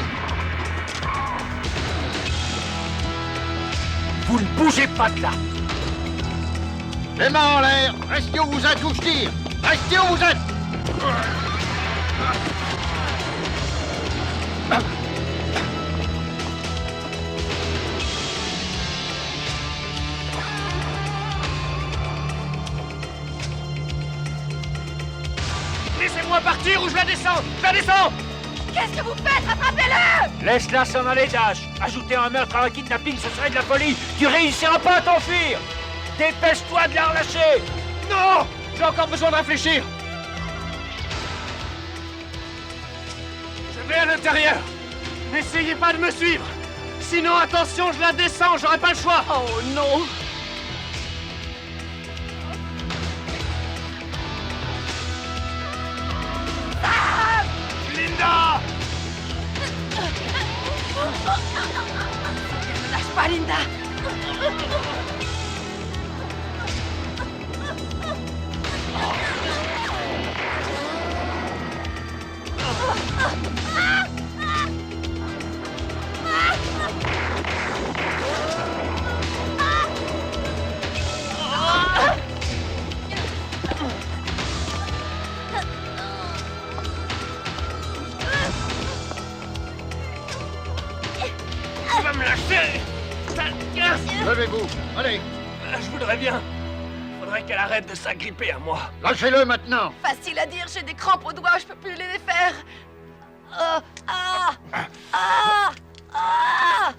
Vous ne bougez pas de là. Les mains en l'air, restez où vous êtes, où je tire. Restez où vous êtes. Laissez-moi partir ou je la descends. Je la descends. Qu'est-ce que vous faites? Rattrapez-le! Laisse-la s'en aller, Dash. Ajouter un meurtre à un kidnapping, ce serait de la folie. Tu réussiras pas à t'enfuir. Dépêche-toi de la relâcher. Non! J'ai encore besoin de réfléchir. Je vais à l'intérieur. N'essayez pas de me suivre. Sinon, attention, je la descends, j'aurai pas le choix. Oh non. Linda! Ne lâche pas, Linda. Tu vas me lâcher! Levez-vous, allez. Je voudrais bien. Faudrait qu'elle arrête de s'agripper à moi. Lâchez-le maintenant. Facile à dire, j'ai des crampes aux doigts, je peux plus les défaire. Ah, ah, ah, ah.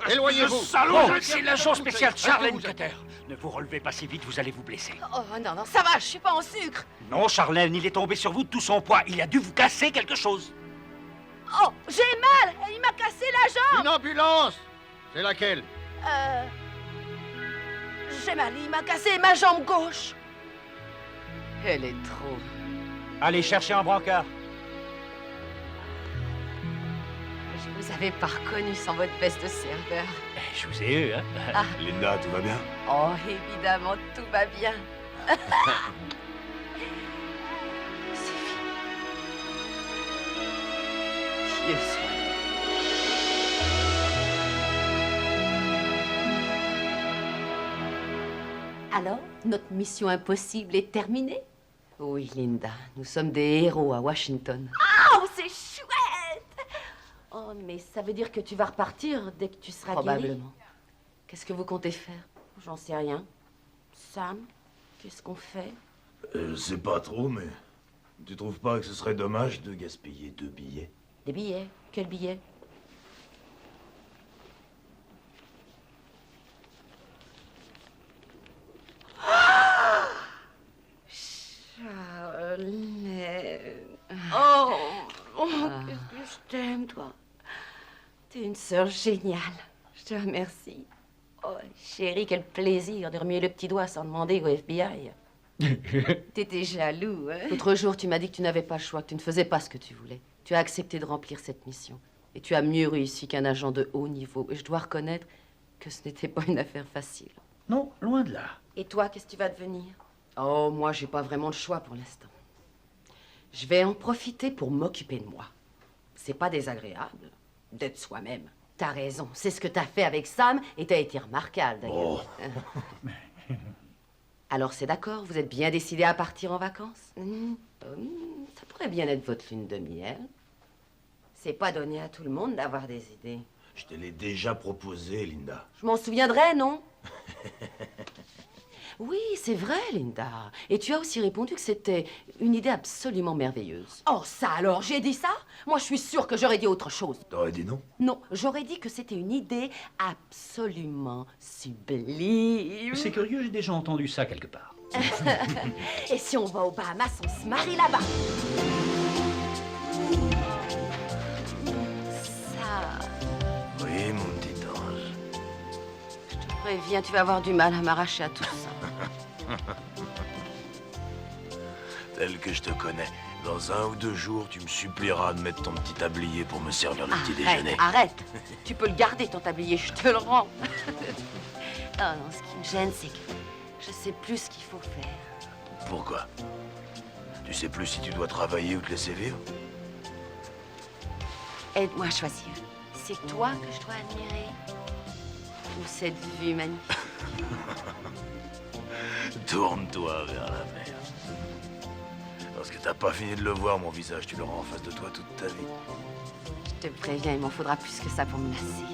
Éloignez-vous. Oh, c'est l'agent spécial Charlène Cutter. Ne vous relevez pas si vite, vous allez vous blesser. Oh non, non, ça va, je suis pas en sucre. Non, Charlène, il est tombé sur vous de tout son poids. Il a dû vous casser quelque chose. Oh, j'ai mal, il m'a cassé la jambe. Une ambulance. C'est laquelle? J'ai mal, il m'a cassé ma jambe gauche. Elle est trop... Allez chercher un brancard. Je vous avais pas reconnu sans votre veste de serveur. Je vous ai eu, hein. Ah. Linda, tout va bien? Oh, évidemment, tout va bien. Dieu soit. Alors, notre mission impossible est terminée? Oui, Linda, nous sommes des héros à Washington. Oh, c'est chouette! Oh, mais ça veut dire que tu vas repartir dès que tu seras guérie? Probablement. Qu'est-ce que vous comptez faire? J'en sais rien. Sam, qu'est-ce qu'on fait? Je sais pas trop, mais tu trouves pas que ce serait dommage de gaspiller 2 billets? Des billets? Quels billets? Charlène. Oh, qu'est-ce que je t'aime, toi. T'es une sœur géniale. Je te remercie. Oh, chérie, quel plaisir de remuer le petit doigt sans demander au FBI. T'étais jaloux, hein? L'autre jour, tu m'as dit que tu n'avais pas le choix, que tu ne faisais pas ce que tu voulais. Tu as accepté de remplir cette mission. Et tu as mieux réussi qu'un agent de haut niveau. Et je dois reconnaître que ce n'était pas une affaire facile. Non, loin de là. Et toi, qu'est-ce que tu vas devenir? Oh, moi, j'ai pas vraiment le choix pour l'instant. Je vais en profiter pour m'occuper de moi. C'est pas désagréable d'être soi-même. T'as raison, c'est ce que t'as fait avec Sam et t'as été remarquable, d'ailleurs. Oh. Alors, c'est d'accord, vous êtes bien décidé à partir en vacances? Ça pourrait bien être votre lune de miel. C'est pas donné à tout le monde d'avoir des idées. Je te l'ai déjà proposé, Linda. Je m'en souviendrai, non? Oui, c'est vrai, Linda. Et tu as aussi répondu que c'était une idée absolument merveilleuse. Oh, ça alors, j'ai dit ça? Moi, je suis sûre que j'aurais dit autre chose. T'aurais dit non? Non, j'aurais dit que c'était une idée absolument sublime. C'est curieux, j'ai déjà entendu ça quelque part. Et si on va aux Bahamas, on se marie là-bas. Ça... Oui, mon petit ange. Je te préviens, tu vas avoir du mal à m'arracher à tout ça. Tel que je te connais, dans 1 ou 2 jours, tu me supplieras de mettre ton petit tablier pour me servir le petit déjeuner. Arrête. Tu peux le garder, ton tablier, je te le rends. Non, non, ce qui me gêne, c'est que je sais plus ce qu'il faut faire. Pourquoi? Tu sais plus si tu dois travailler ou te laisser vivre? Aide-moi à choisir. C'est toi que je dois admirer? Ou cette vue magnifique? Tourne-toi vers la mer. Parce que t'as pas fini de le voir, mon visage, tu l'auras en face de toi toute ta vie. Je te préviens, il m'en faudra plus que ça pour me lasser.